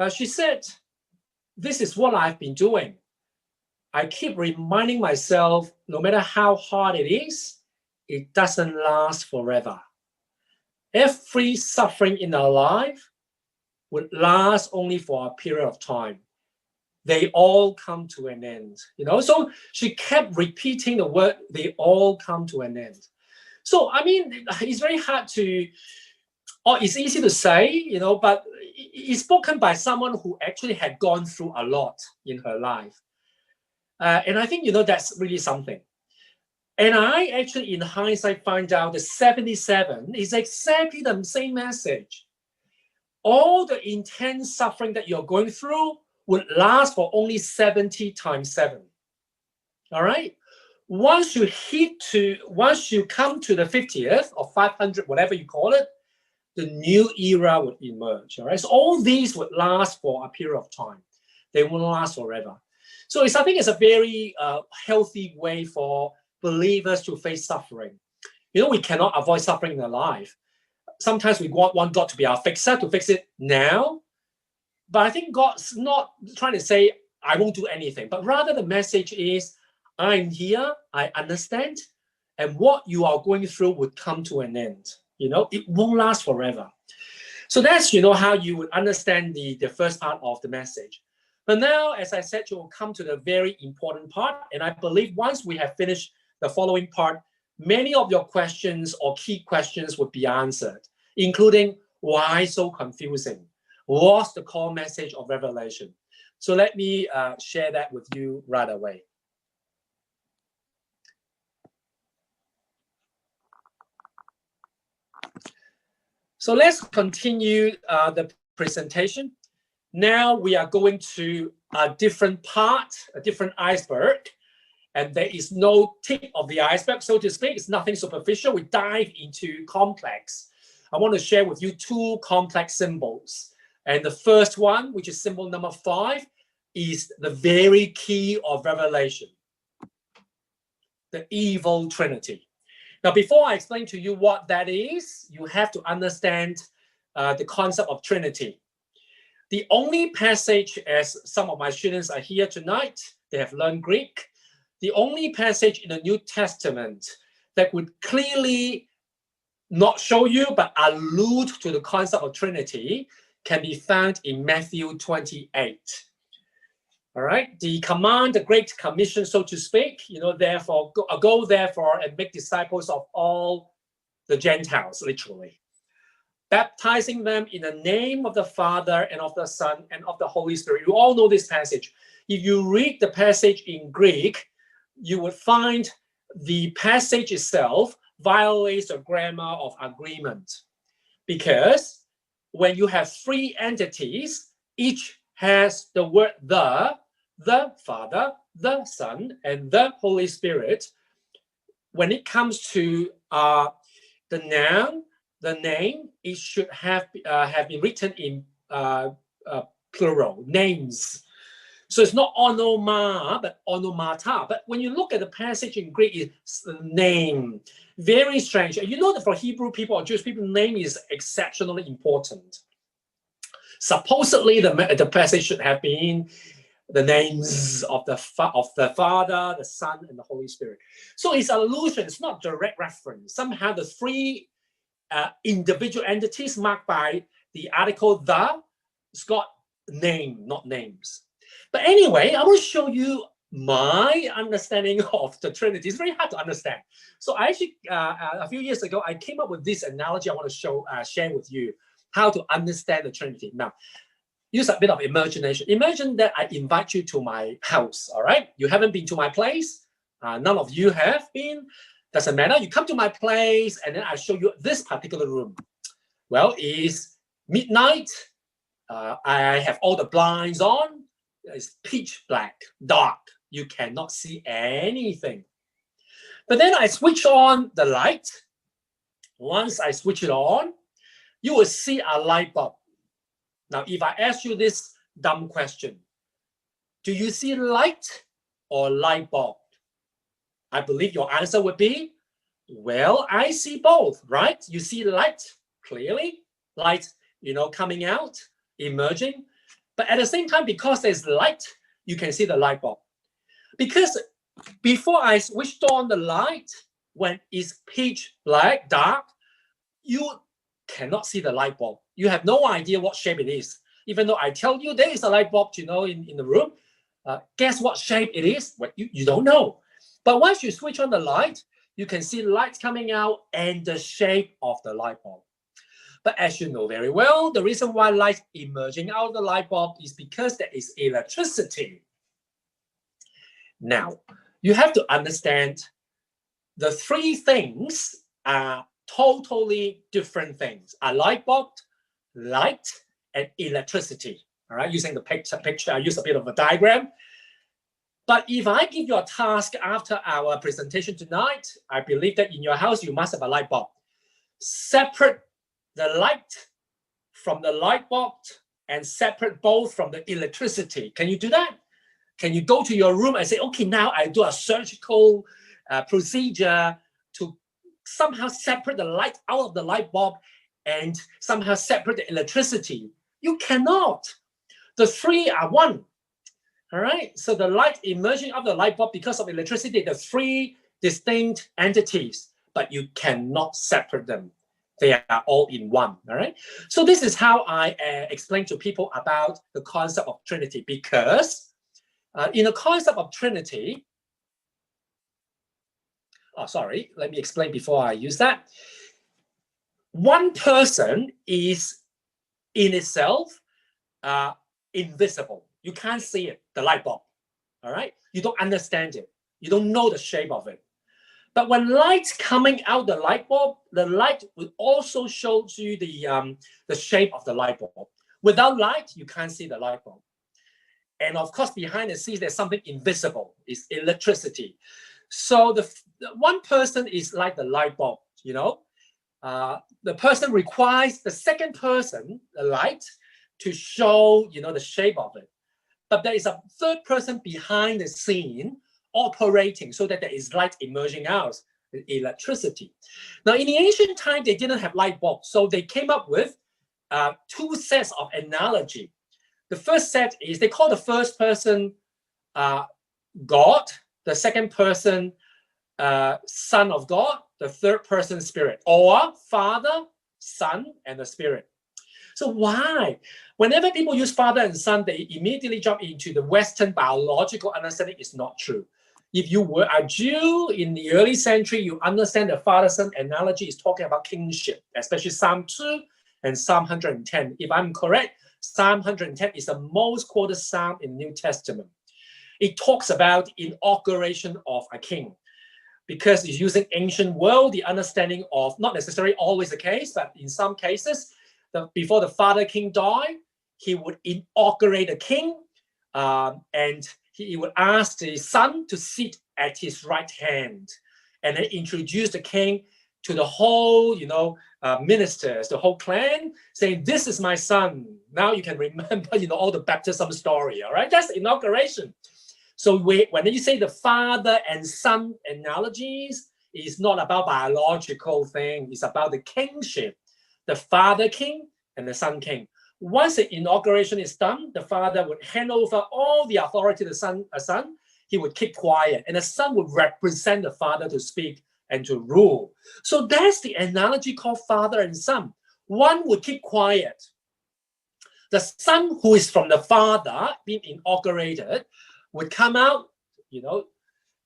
She said, this is what I've been doing. I keep reminding myself, no matter how hard it is, it doesn't last forever. Every suffering in our life would last only for a period of time. They all come to an end. So she kept repeating the word, they all come to an end. So, I mean, it's very hard to, or it's easy to say, but it's spoken by someone who actually had gone through a lot in her life. And I think, that's really something. And I actually, in hindsight, find out that 77 is exactly the same message. All the intense suffering that you're going through would last for only 70 times 7. All right? Once you come to the 50th or 500, whatever you call it, the new era would emerge. All right? So all these would last for a period of time. They won't last forever. So I think it's a very healthy way for believers to face suffering. We cannot avoid suffering in our life. Sometimes we want God to be our fixer, to fix it now. But I think God's not trying to say, I won't do anything. But rather the message is, I'm here, I understand, and what you are going through would come to an end. It won't last forever. So that's, how you would understand the first part of the message. But now, as I said, you will come to the very important part. And I believe once we have finished the following part, many of your questions or key questions would be answered, including why so confusing? What's the core message of Revelation? So let me share that with you right away. So let's continue the presentation. Now we are going to a different part, a different iceberg, and there is no tip of the iceberg, so to speak. It's nothing superficial. We dive into complex. I want to share with you 2 complex symbols. And the first one, which is symbol number 5, is the very key of Revelation, the evil Trinity. Now, before I explain to you what that is, you have to understand the concept of Trinity. The only passage, as some of my students are here tonight, they have learned Greek, the only passage in the New Testament that would clearly not show you, but allude to the concept of Trinity can be found in Matthew 28. All right, the command, the Great Commission, so to speak, therefore, go therefore and make disciples of all the Gentiles, literally, baptizing them in the name of the Father and of the Son and of the Holy Spirit. You all know this passage. If you read the passage in Greek, you would find the passage itself violates the grammar of agreement. Because when you have 3 entities, each has the word the Father, the Son, and the Holy Spirit. When it comes to the noun, the name, it should have been written in plural, names. So it's not onoma, but onomata. But when you look at the passage in Greek, it's the name. Very strange. You know that for Hebrew people or Jewish people, name is exceptionally important. Supposedly, the passage should have been the names of the Father, the Son, and the Holy Spirit. So it's allusion. It's not direct reference. Somehow the three individual entities marked by the article the, it's got name, not names. But anyway, I will show you my understanding of the Trinity. It's very hard to understand. So I actually, a few years ago, I came up with this analogy I want to share with you how to understand the Trinity. Now, use a bit of imagination. Imagine that I invite you to my house, all right? You haven't been to my place. None of you have been. Doesn't matter. You come to my place, and then I show you this particular room. Well, it's midnight. I have all the blinds on. It's pitch black, dark. You cannot see anything. But then I switch on the light. Once I switch it on, you will see a light bulb. Now, if I ask you this dumb question, do you see light or light bulb? I believe your answer would be, well, I see both, right? You see light clearly, light, coming out, emerging. But at the same time, because there's light, you can see the light bulb. Because before I switched on the light, when it's pitch black, dark, you cannot see the light bulb. You have no idea what shape it is. Even though I tell you there is a light bulb, in the room, guess what shape it is? Well, you don't know. But once you switch on the light, you can see light coming out and the shape of the light bulb. But as you know very well, the reason why light emerging out of the light bulb is because there is electricity. Now, you have to understand the three things are totally different things. A light bulb, light, and electricity. All right, using the picture, I use a bit of a diagram. But if I give you a task after our presentation tonight, I believe that in your house, you must have a light bulb. Separate the light from the light bulb and separate both from the electricity. Can you do that? Can you go to your room and say, okay, now I do a surgical procedure to somehow separate the light out of the light bulb and somehow separate the electricity? You cannot. The three are one. All right. So the light emerging out of the light bulb because of electricity, the three distinct entities, but you cannot separate them. They are all in one. All right. So this is how I explain to people about the concept of Trinity, because in the concept of Trinity, let me explain before I use that. One person is in itself invisible. You can't see it, the light bulb. All right. You don't understand it. You don't know the shape of it. But when light's coming out the light bulb, the light will also show you the shape of the light bulb. Without light, you can't see the light bulb. And of course, behind the scenes, there's something invisible. It's electricity. So the one person is like the light bulb, the person requires the second person, the light, to show, the shape of it. But there is a third person behind the scene operating so that there is light emerging out, electricity. Now, in the ancient time, they didn't have light bulbs. So they came up with two sets of analogy. The first set is, they call the first person God, the second person Son of God, the third person Spirit, or Father, Son, and the Spirit. So why? Whenever people use Father and Son, they immediately jump into the Western biological understanding. It's not true. If you were a Jew in the early century, you understand the Father-Son analogy is talking about kingship, especially Psalm 2 and Psalm 110. If I'm correct, Psalm 110 is the most quoted psalm in the New Testament. It talks about inauguration of a king, because it's using ancient world, the understanding of, not necessarily always the case, but in some cases, before the father king died, he would inaugurate a king, and he would ask the son to sit at his right hand, and then introduce the king to the whole, ministers, the whole clan, saying, "This is my son." Now you can remember, all the baptism story, all right? That's the inauguration. So when you say the father and son analogies, it's not about biological thing. It's about the kingship, the father king and the son king. Once the inauguration is done, the father would hand over all the authority to the son. He would keep quiet, and the son would represent the father to speak and to rule. So that's the analogy called father and son. One would keep quiet. The son who is from the father, being inaugurated, would come out,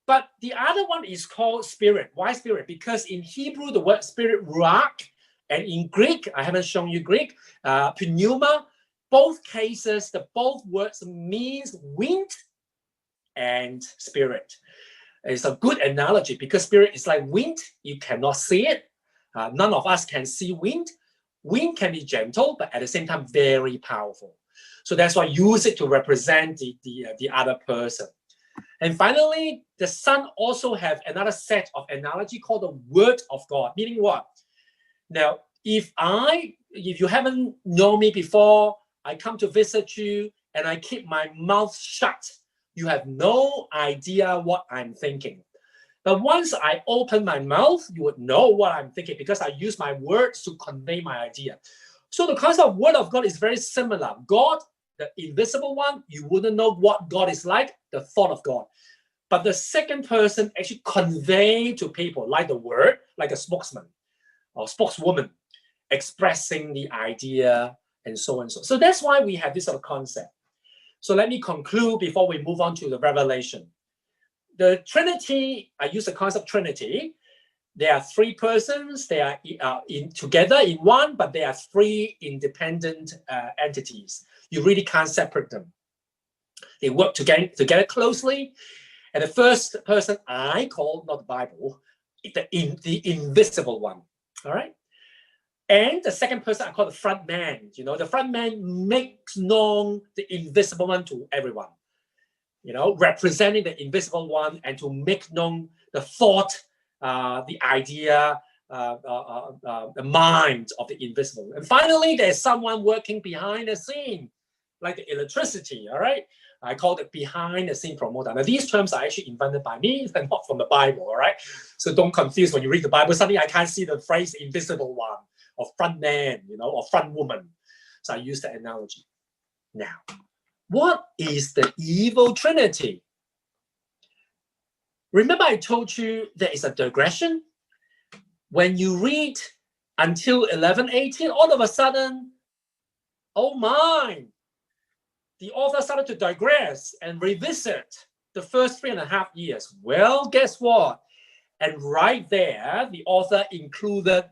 But the other one is called spirit. Why spirit? Because in Hebrew, the word spirit, ruach, and in Greek, I haven't shown you Greek, pneuma, both cases, both words means wind and spirit. It's a good analogy because spirit is like wind. You cannot see it. None of us can see wind. Wind can be gentle, but at the same time, very powerful. So that's why I use it to represent the other person. And finally, the son also have another set of analogy called the word of God, meaning what? Now, if you haven't known me before, I come to visit you and I keep my mouth shut, you have no idea what I'm thinking. But once I open my mouth, you would know what I'm thinking because I use my words to convey my idea. So the concept of word of God is very similar. God, the invisible one, you wouldn't know what God is like, the thought of God. But the second person actually convey to people, like the word, like a spokesman or spokeswoman, expressing the idea and so on. So that's why we have this sort of concept. So let me conclude before we move on to the Revelation. The Trinity, I use the concept Trinity. There are three persons. They are together in one, but they are three independent entities. You really can't separate them. They work together closely. And the first person I call, not the Bible, the invisible one. All right. And the second person I call the front man. The front man makes known the invisible one to everyone. Representing the invisible one and to make known the thought, the idea, the mind of the invisible. And finally, there's someone working behind the scene, like the electricity, all right? I call it behind the scene promoter. Now, these terms are actually invented by me and not from the Bible, all right? So don't confuse when you read the Bible. Suddenly, I can't see the phrase invisible one or front man, or front woman. So I use the analogy. Now, what is the evil trinity? Remember I told you there is a digression? When you read until 11:18, all of a sudden, oh my, the author started to digress and revisit the first 3.5 years. Well, guess what? And right there, the author included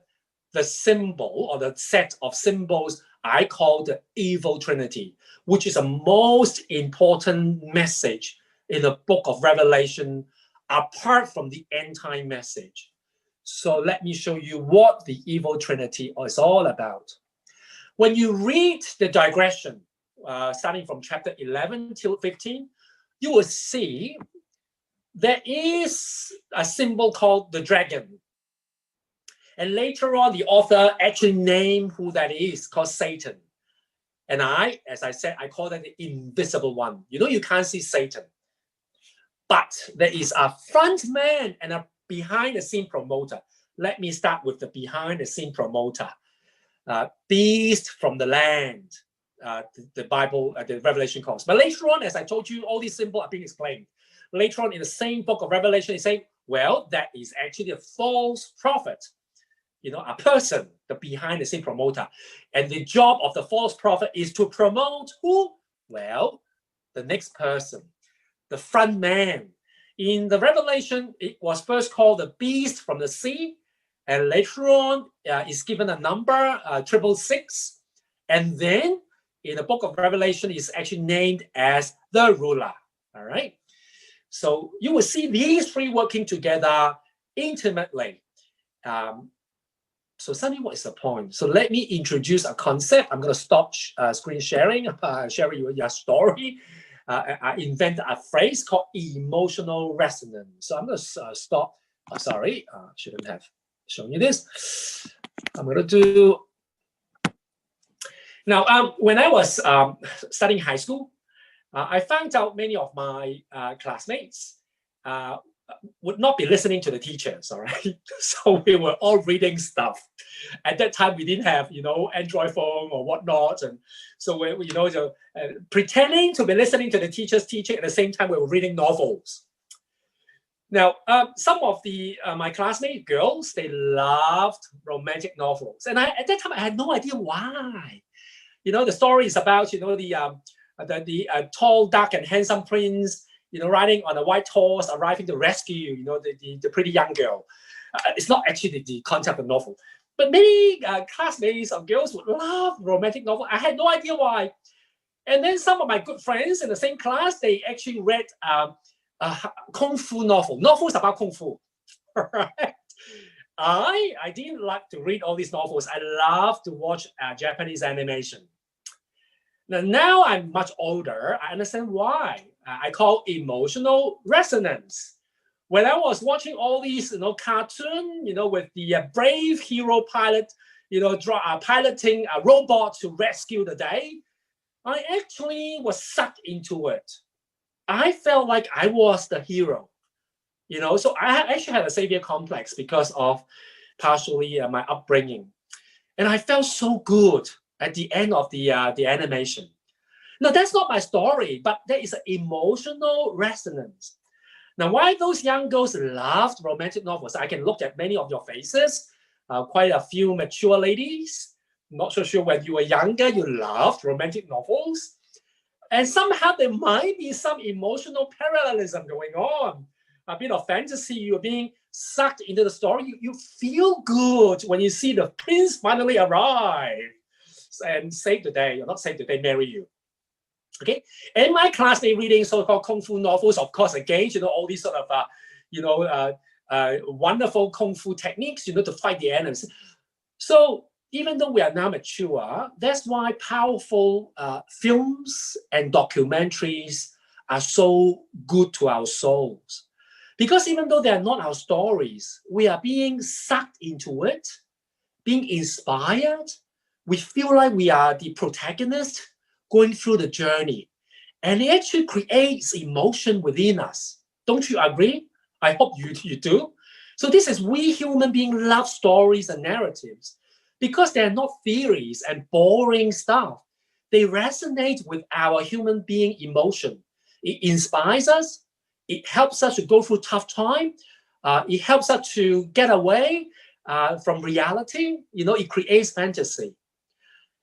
the symbol or the set of symbols I call the evil trinity, which is a most important message in the book of Revelation, apart from the end time message. So let me show you what the evil trinity is all about. When you read the digression, starting from chapter 11 till 15, you will see there is a symbol called the dragon. And later on, the author actually named who that is, called Satan. And as I said, I call that the invisible one. You can't see Satan. But there is a front man and a behind the scene promoter. Let me start with the behind the scene promoter. Beast from the land, the Bible, the Revelation calls. But later on, as I told you, all these symbols are being explained. Later on in the same book of Revelation, it's saying, well, that is actually a false prophet. A person, the behind the scene promoter. And the job of the false prophet is to promote who? Well, the next person, the front man. In the Revelation, it was first called the beast from the sea. And later on, it's given a number, 666. And then in the book of Revelation, it's actually named as the ruler. All right. So you will see these three working together intimately. So Sunny, what is the point? So let me introduce a concept. I'm going to stop screen sharing, sharing your story. I invented a phrase called emotional resonance. So I'm going to stop. Sorry, shouldn't have showing you this. I'm going to do. Now, when I was studying high school, I found out many of my classmates would not be listening to the teachers, all right? So we were all reading stuff. At that time, we didn't have, Android phone or whatnot. And so we pretending to be listening to the teachers teaching at the same time we were reading novels. Now, some of my classmate girls, they loved romantic novels. And at that time, I had no idea why. The story is about, the tall, dark, and handsome prince, riding on a white horse, arriving to rescue, the pretty young girl. It's not actually the concept of the novel. But many classmates or girls would love romantic novel. I had no idea why. And then some of my good friends in the same class, they actually read kung fu novels about kung fu. Right? I didn't like to read all these novels. I love to watch Japanese animation. Now I'm much older, I understand why. I call emotional resonance. When I was watching all these, cartoon, with the brave hero pilot, piloting a robot to rescue the day, I actually was sucked into it. I felt like I was the hero, So I actually had a savior complex because of partially my upbringing, and I felt so good at the end of the animation. Now, that's not my story, but there is an emotional resonance. Now, why those young girls loved romantic novels? I can look at many of your faces, quite a few mature ladies. Not so sure when you were younger, you loved romantic novels. And somehow there might be some emotional parallelism going on. A bit of fantasy, you're being sucked into the story. You feel good when you see the prince finally arrive and save the day, or not save the day, marry you. Okay, in my class, they reading so-called kung fu novels, of course, again, all these sort of, wonderful kung fu techniques, to fight the enemies. So even though we are now mature, that's why powerful films and documentaries are so good to our souls. Because even though they are not our stories, we are being sucked into it, being inspired. We feel like we are the protagonist going through the journey. And it actually creates emotion within us. Don't you agree? I hope you do. So this is we human beings love stories and narratives because they're not theories and boring stuff. They resonate with our human being emotion. It inspires us. It helps us to go through tough time. It helps us to get away from reality. It creates fantasy.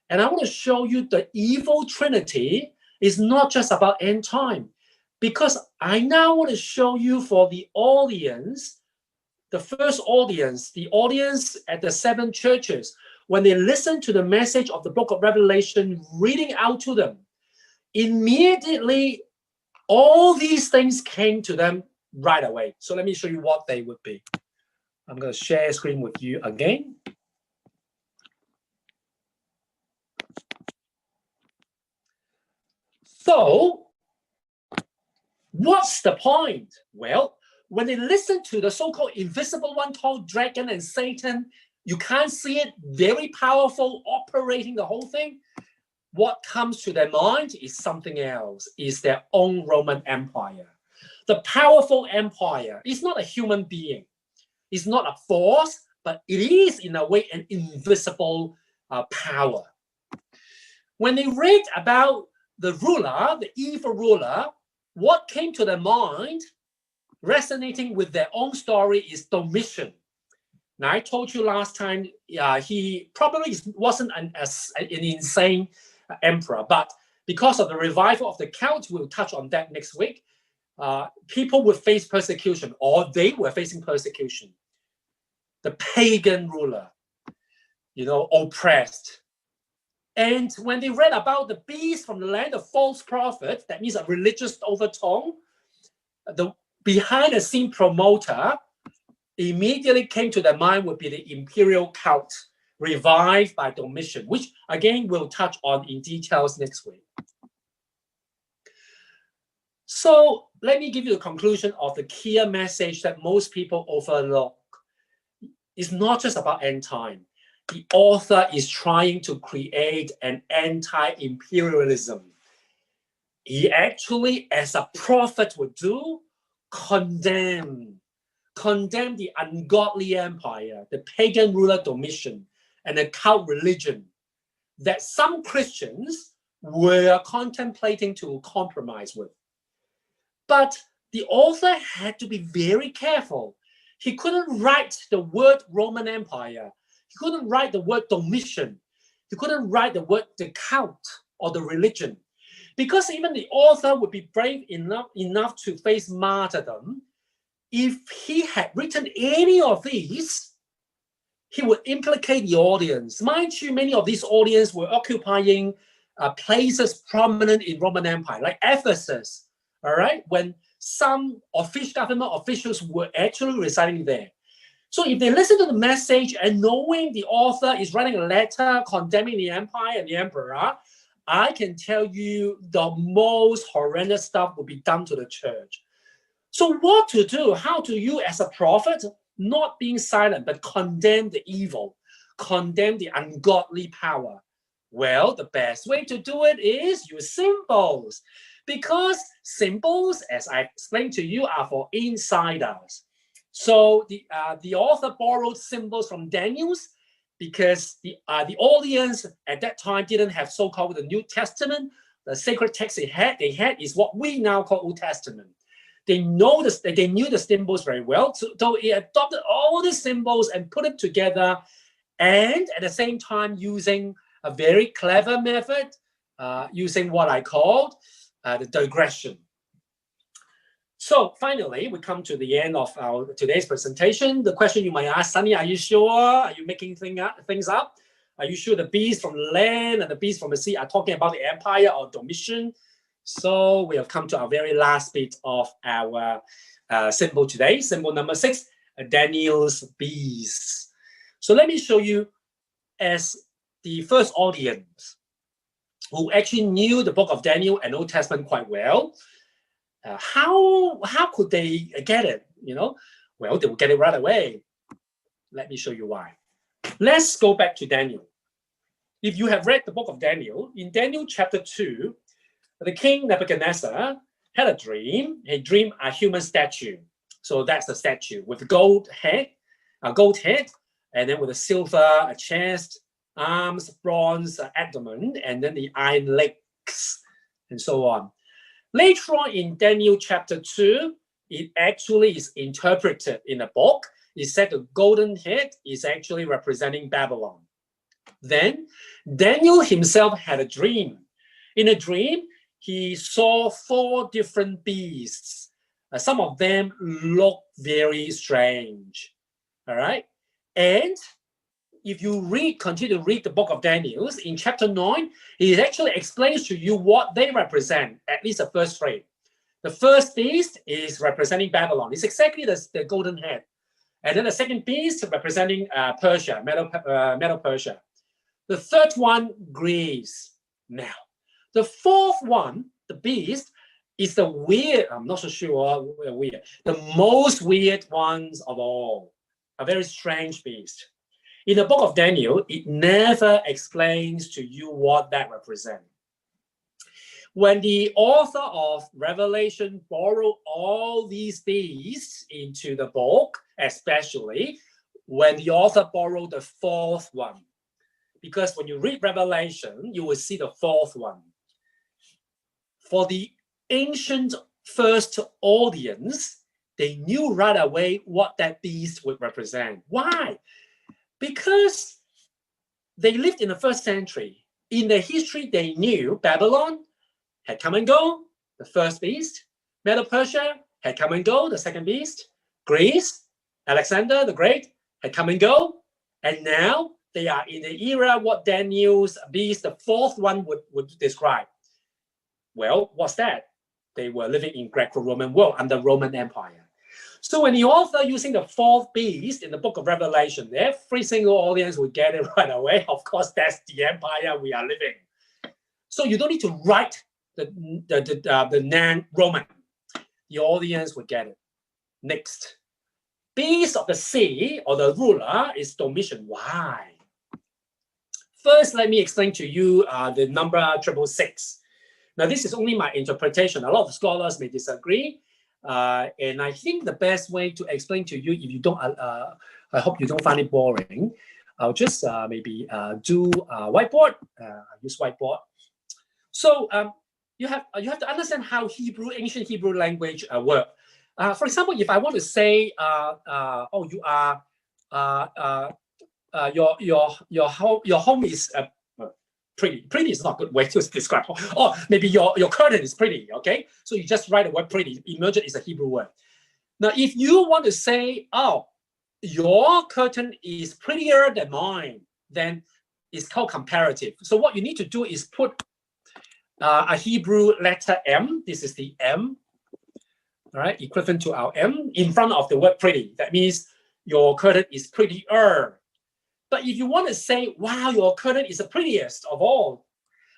And I want to show you the evil trinity is not just about end time, because I now want to show you for the audience, the first audience, the audience at the 7 churches, when they listen to the message of the book of Revelation reading out to them, immediately all these things came to them right away. So let me show you what they would be. I'm going to share screen with you again. So, what's the point? Well, when they listen to the so-called invisible one called Dragon and Satan, you can't see it, very powerful, operating the whole thing. What comes to their mind is something else, is their own Roman Empire. The powerful empire is not a human being. It's not a force, but it is, in a way, an invisible power. When they read about the ruler, the evil ruler, what came to their mind, resonating with their own story, is Domitian. Now, I told you last time, he probably wasn't an insane emperor, but because of the revival of the cult, we'll touch on that next week, people would face persecution, or they were facing persecution. The pagan ruler, oppressed. And when they read about the beast from the land of false prophet, that means a religious overtone, the behind the scene promoter immediately came to their mind would be the imperial cult revived by Domitian, which again we'll touch on in details next week. So let me give you the conclusion of the key message that most people overlook. is not just about end time. The author is trying to create an anti-imperialism. He actually, as a prophet would do, condemn the ungodly empire, the pagan ruler Domitian, and the cult religion that some Christians were contemplating to compromise with. But the author had to be very careful. He couldn't write the word Roman Empire. He couldn't write the word Domitian. He couldn't write the word the cult or the religion. Because even the author would be brave enough to face martyrdom. If he had written any of these, he would implicate the audience. Mind you, many of these audience were occupying places prominent in Roman Empire, like Ephesus, all right, when some government officials were actually residing there. So if they listen to the message and knowing the author is writing a letter condemning the empire and the emperor, I can tell you the most horrendous stuff will be done to the church. So what to do? How do you, as a prophet, not being silent, but condemn the evil, condemn the ungodly power? Well, the best way to do it is use symbols, because symbols, as I explained to you, are for insiders. So the author borrowed symbols from Daniel's, because the audience at that time didn't have so-called the New Testament. The sacred text they had is what we now call Old Testament. They knew the symbols very well, so he adopted all the symbols and put it together, and at the same time using a very clever method, using what I called the digression. So finally, we come to the end of our today's presentation. The question you might ask, Sunny, are you sure? Are you making things up? Are you sure the beast from the land and the beast from the sea are talking about the empire or Domitian? So we have come to our very last bit of our symbol today. Symbol number 6, Daniel's beast. So let me show you, as the first audience who actually knew the book of Daniel and Old Testament quite well, how could they get it? Well, they will get it right away. Let me show you why. Let's go back to Daniel. If you have read the book of Daniel, in Daniel chapter 2, the king Nebuchadnezzar had a dream. He dreamed a human statue. So that's the statue with a gold head, and then with a silver chest, arms, bronze abdomen, and then the iron legs, and so on. Later on in Daniel chapter 2, it actually is interpreted in a book. It said the golden head is actually representing Babylon. Then Daniel himself had a dream. In a dream, he saw 4 different beasts. Some of them look very strange. All right. And if you continue to read the book of Daniel, in chapter 9, it actually explains to you what they represent, at least the first 3. The first beast is representing Babylon. It's exactly the golden head. And then the second beast representing Persia, Medo Persia. The third one, Greece. Now, the fourth one, the beast, is the weird, I'm not so sure weird, the most weird ones of all. A very strange beast. In the book of Daniel, it never explains to you what that represents. When the author of Revelation borrowed all these beasts into the book, especially when the author borrowed the 4th one, because when you read Revelation, you will see the 4th one. For the ancient first audience, they knew right away what that beast would represent. Why? Because they lived in the 1st century. In the history, they knew Babylon had come and go, the first beast. Medo Persia had come and go, the second beast. Greece, Alexander the Great, had come and go. And now they are in the era what Daniel's beast, the 4th one, would describe. Well, what's that? They were living in Greco-Roman world under Roman Empire. So when the author using the 4th beast in the book of Revelation, every single audience will get it right away. Of course, that's the empire we are living. So you don't need to write the non-Roman. The audience will get it. Next, base of the sea or the ruler is Domitian. Why? First, let me explain to you the number 666. Now, this is only my interpretation. A lot of scholars may disagree. And I think the best way to explain to you, if you don't, I hope you don't find it boring, I'll just maybe do whiteboard, use whiteboard. So you have to understand how ancient Hebrew language work. For example, if I want to say, oh, you are, your home is pretty. Pretty is not a good way to describe. Or maybe your curtain is pretty, okay? So you just write the word pretty. Emergent is a Hebrew word. Now, if you want to say, oh, your curtain is prettier than mine, then it's called comparative. So what you need to do is put a Hebrew letter M. This is the M, all right, equivalent to our M, in front of the word pretty. That means your curtain is prettier. But if you want to say, wow, your curtain is the prettiest of all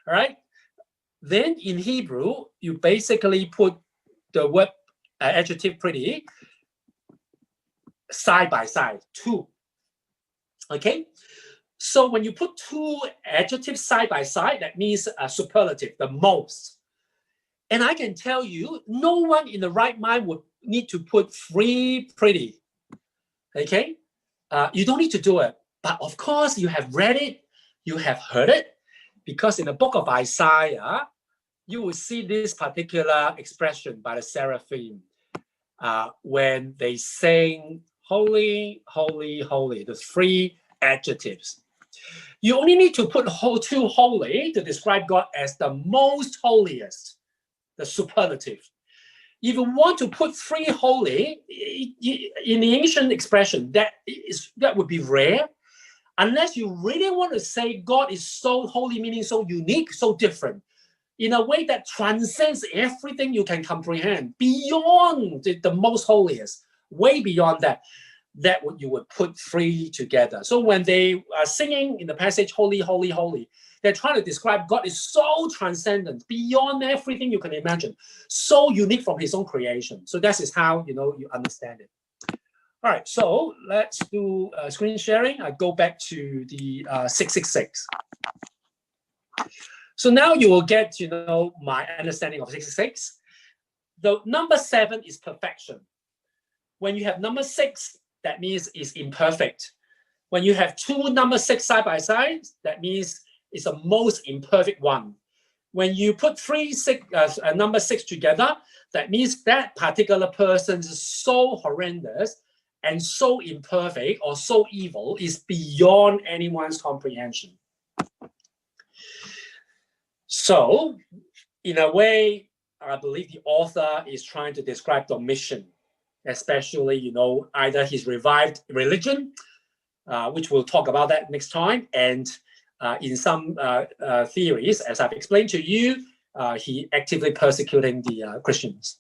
right, then in Hebrew, you basically put the word adjective pretty side by side, two. Okay? So when you put two adjectives side by side, that means a superlative, the most. And I can tell you, no one in the right mind would need to put 3 pretty. Okay? You don't need to do it. But of course, you have read it, you have heard it, because in the book of Isaiah, you will see this particular expression by the seraphim when they sing, holy, holy, holy, the 3 adjectives. You only need to put 2 holy to describe God as the most holiest, the superlative. If you want to put 3 holy, in the ancient expression, that would be rare. Unless you really want to say God is so holy, meaning so unique, so different, in a way that transcends everything you can comprehend, beyond the most holiest, way beyond that, you would put 3 together. So when they are singing in the passage, holy, holy, holy, they're trying to describe God is so transcendent, beyond everything you can imagine, so unique from his own creation. So that is how, you understand it. All right, so let's do screen sharing. I go back to the 666. So now you will get, my understanding of 666. The number 7 is perfection. When you have number 6, that means it's imperfect. When you have 2 number 6 side by side, that means it's the most imperfect one. When you put number 6 together, that means that particular person is so horrendous and so imperfect or so evil is beyond anyone's comprehension. So, in a way, I believe the author is trying to describe Domitian, especially, either his revived religion, which we'll talk about that next time, and in some theories, as I've explained to you, he actively persecuting the Christians.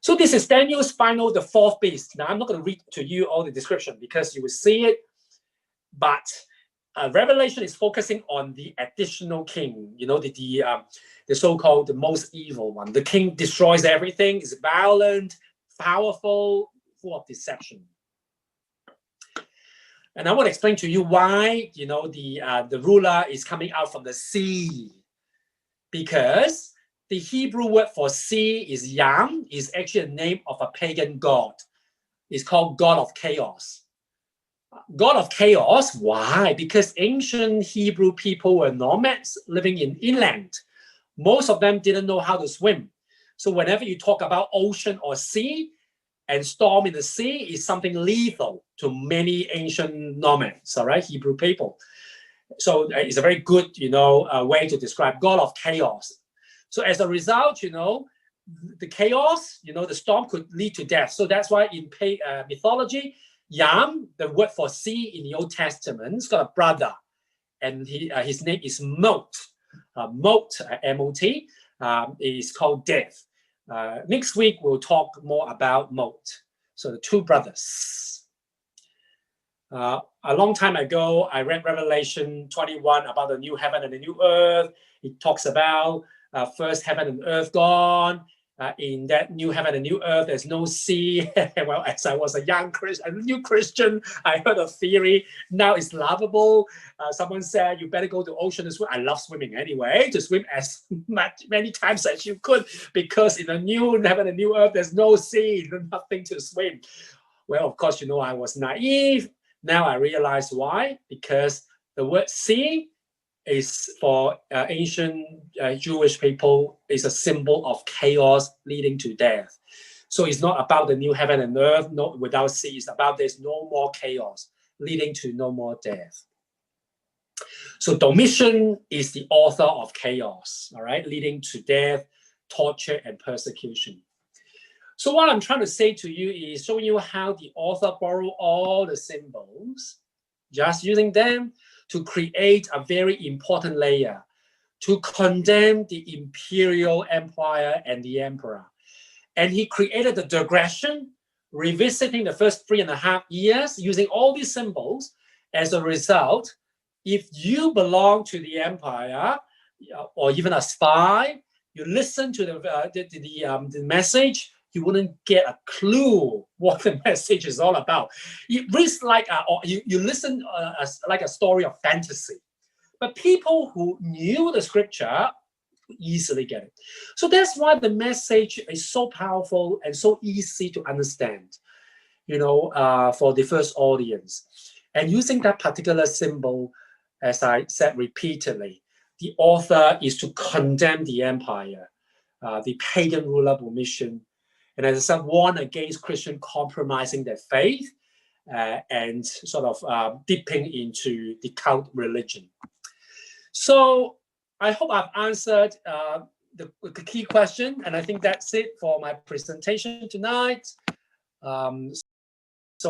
So this is Daniel's final, the 4th beast. Now, I'm not going to read to you all the description because you will see it, but Revelation is focusing on the additional king, the so-called the most evil one. The king destroys everything, is violent, powerful, full of deception. And I want to explain to you why, the ruler is coming out from the sea. Because the Hebrew word for sea is Yam, is actually a name of a pagan god. It's called God of Chaos. God of Chaos, why? Because ancient Hebrew people were nomads living in inland. Most of them didn't know how to swim. So whenever you talk about ocean or sea, and storm in the sea is something lethal to many ancient nomads, all right, Hebrew people. So it's a very good, way to describe God of Chaos. So as a result, the chaos, the storm could lead to death. So that's why in mythology, Yam, the word for sea in the Old Testament, has got a brother, and his name is Mot. Mot, M-O-T, is called death. Next week, we'll talk more about Mot. So the 2 brothers. A long time ago, I read Revelation 21 about the new heaven and the new earth. It talks about first heaven and earth gone. in that new heaven and new earth, there's no sea. Well, as I was a new Christian, I heard a theory. Now it's lovable. Someone said, you better go to ocean to swim. I love swimming anyway, to swim as many times as you could, because in the new heaven and new earth, there's no sea, nothing to swim. Well, of course, I was naive. Now I realize why, because the word sea is for ancient Jewish people is a symbol of chaos leading to death. So it's not about the new heaven and earth, not without sea. It's about there's no more chaos leading to no more death. So Domitian is the author of chaos, all right, leading to death, torture, and persecution. So what I'm trying to say to you is showing you how the author borrowed all the symbols, just using them to create a very important layer, to condemn the imperial empire and the emperor. And he created the digression, revisiting the first 3.5 years, using all these symbols. As a result, if you belong to the empire, or even a spy, you listen to the message, you wouldn't get a clue what the message is all about. It reads like you listen like a story of fantasy. But people who knew the scripture easily get it. So that's why the message is so powerful and so easy to understand, for the first audience. And using that particular symbol, as I said repeatedly, the author is to condemn the empire, the pagan ruler Domitian, and as I said, warn against Christian compromising their faith and sort of dipping into the cult religion. So I hope I've answered the key question, and I think that's it for my presentation tonight.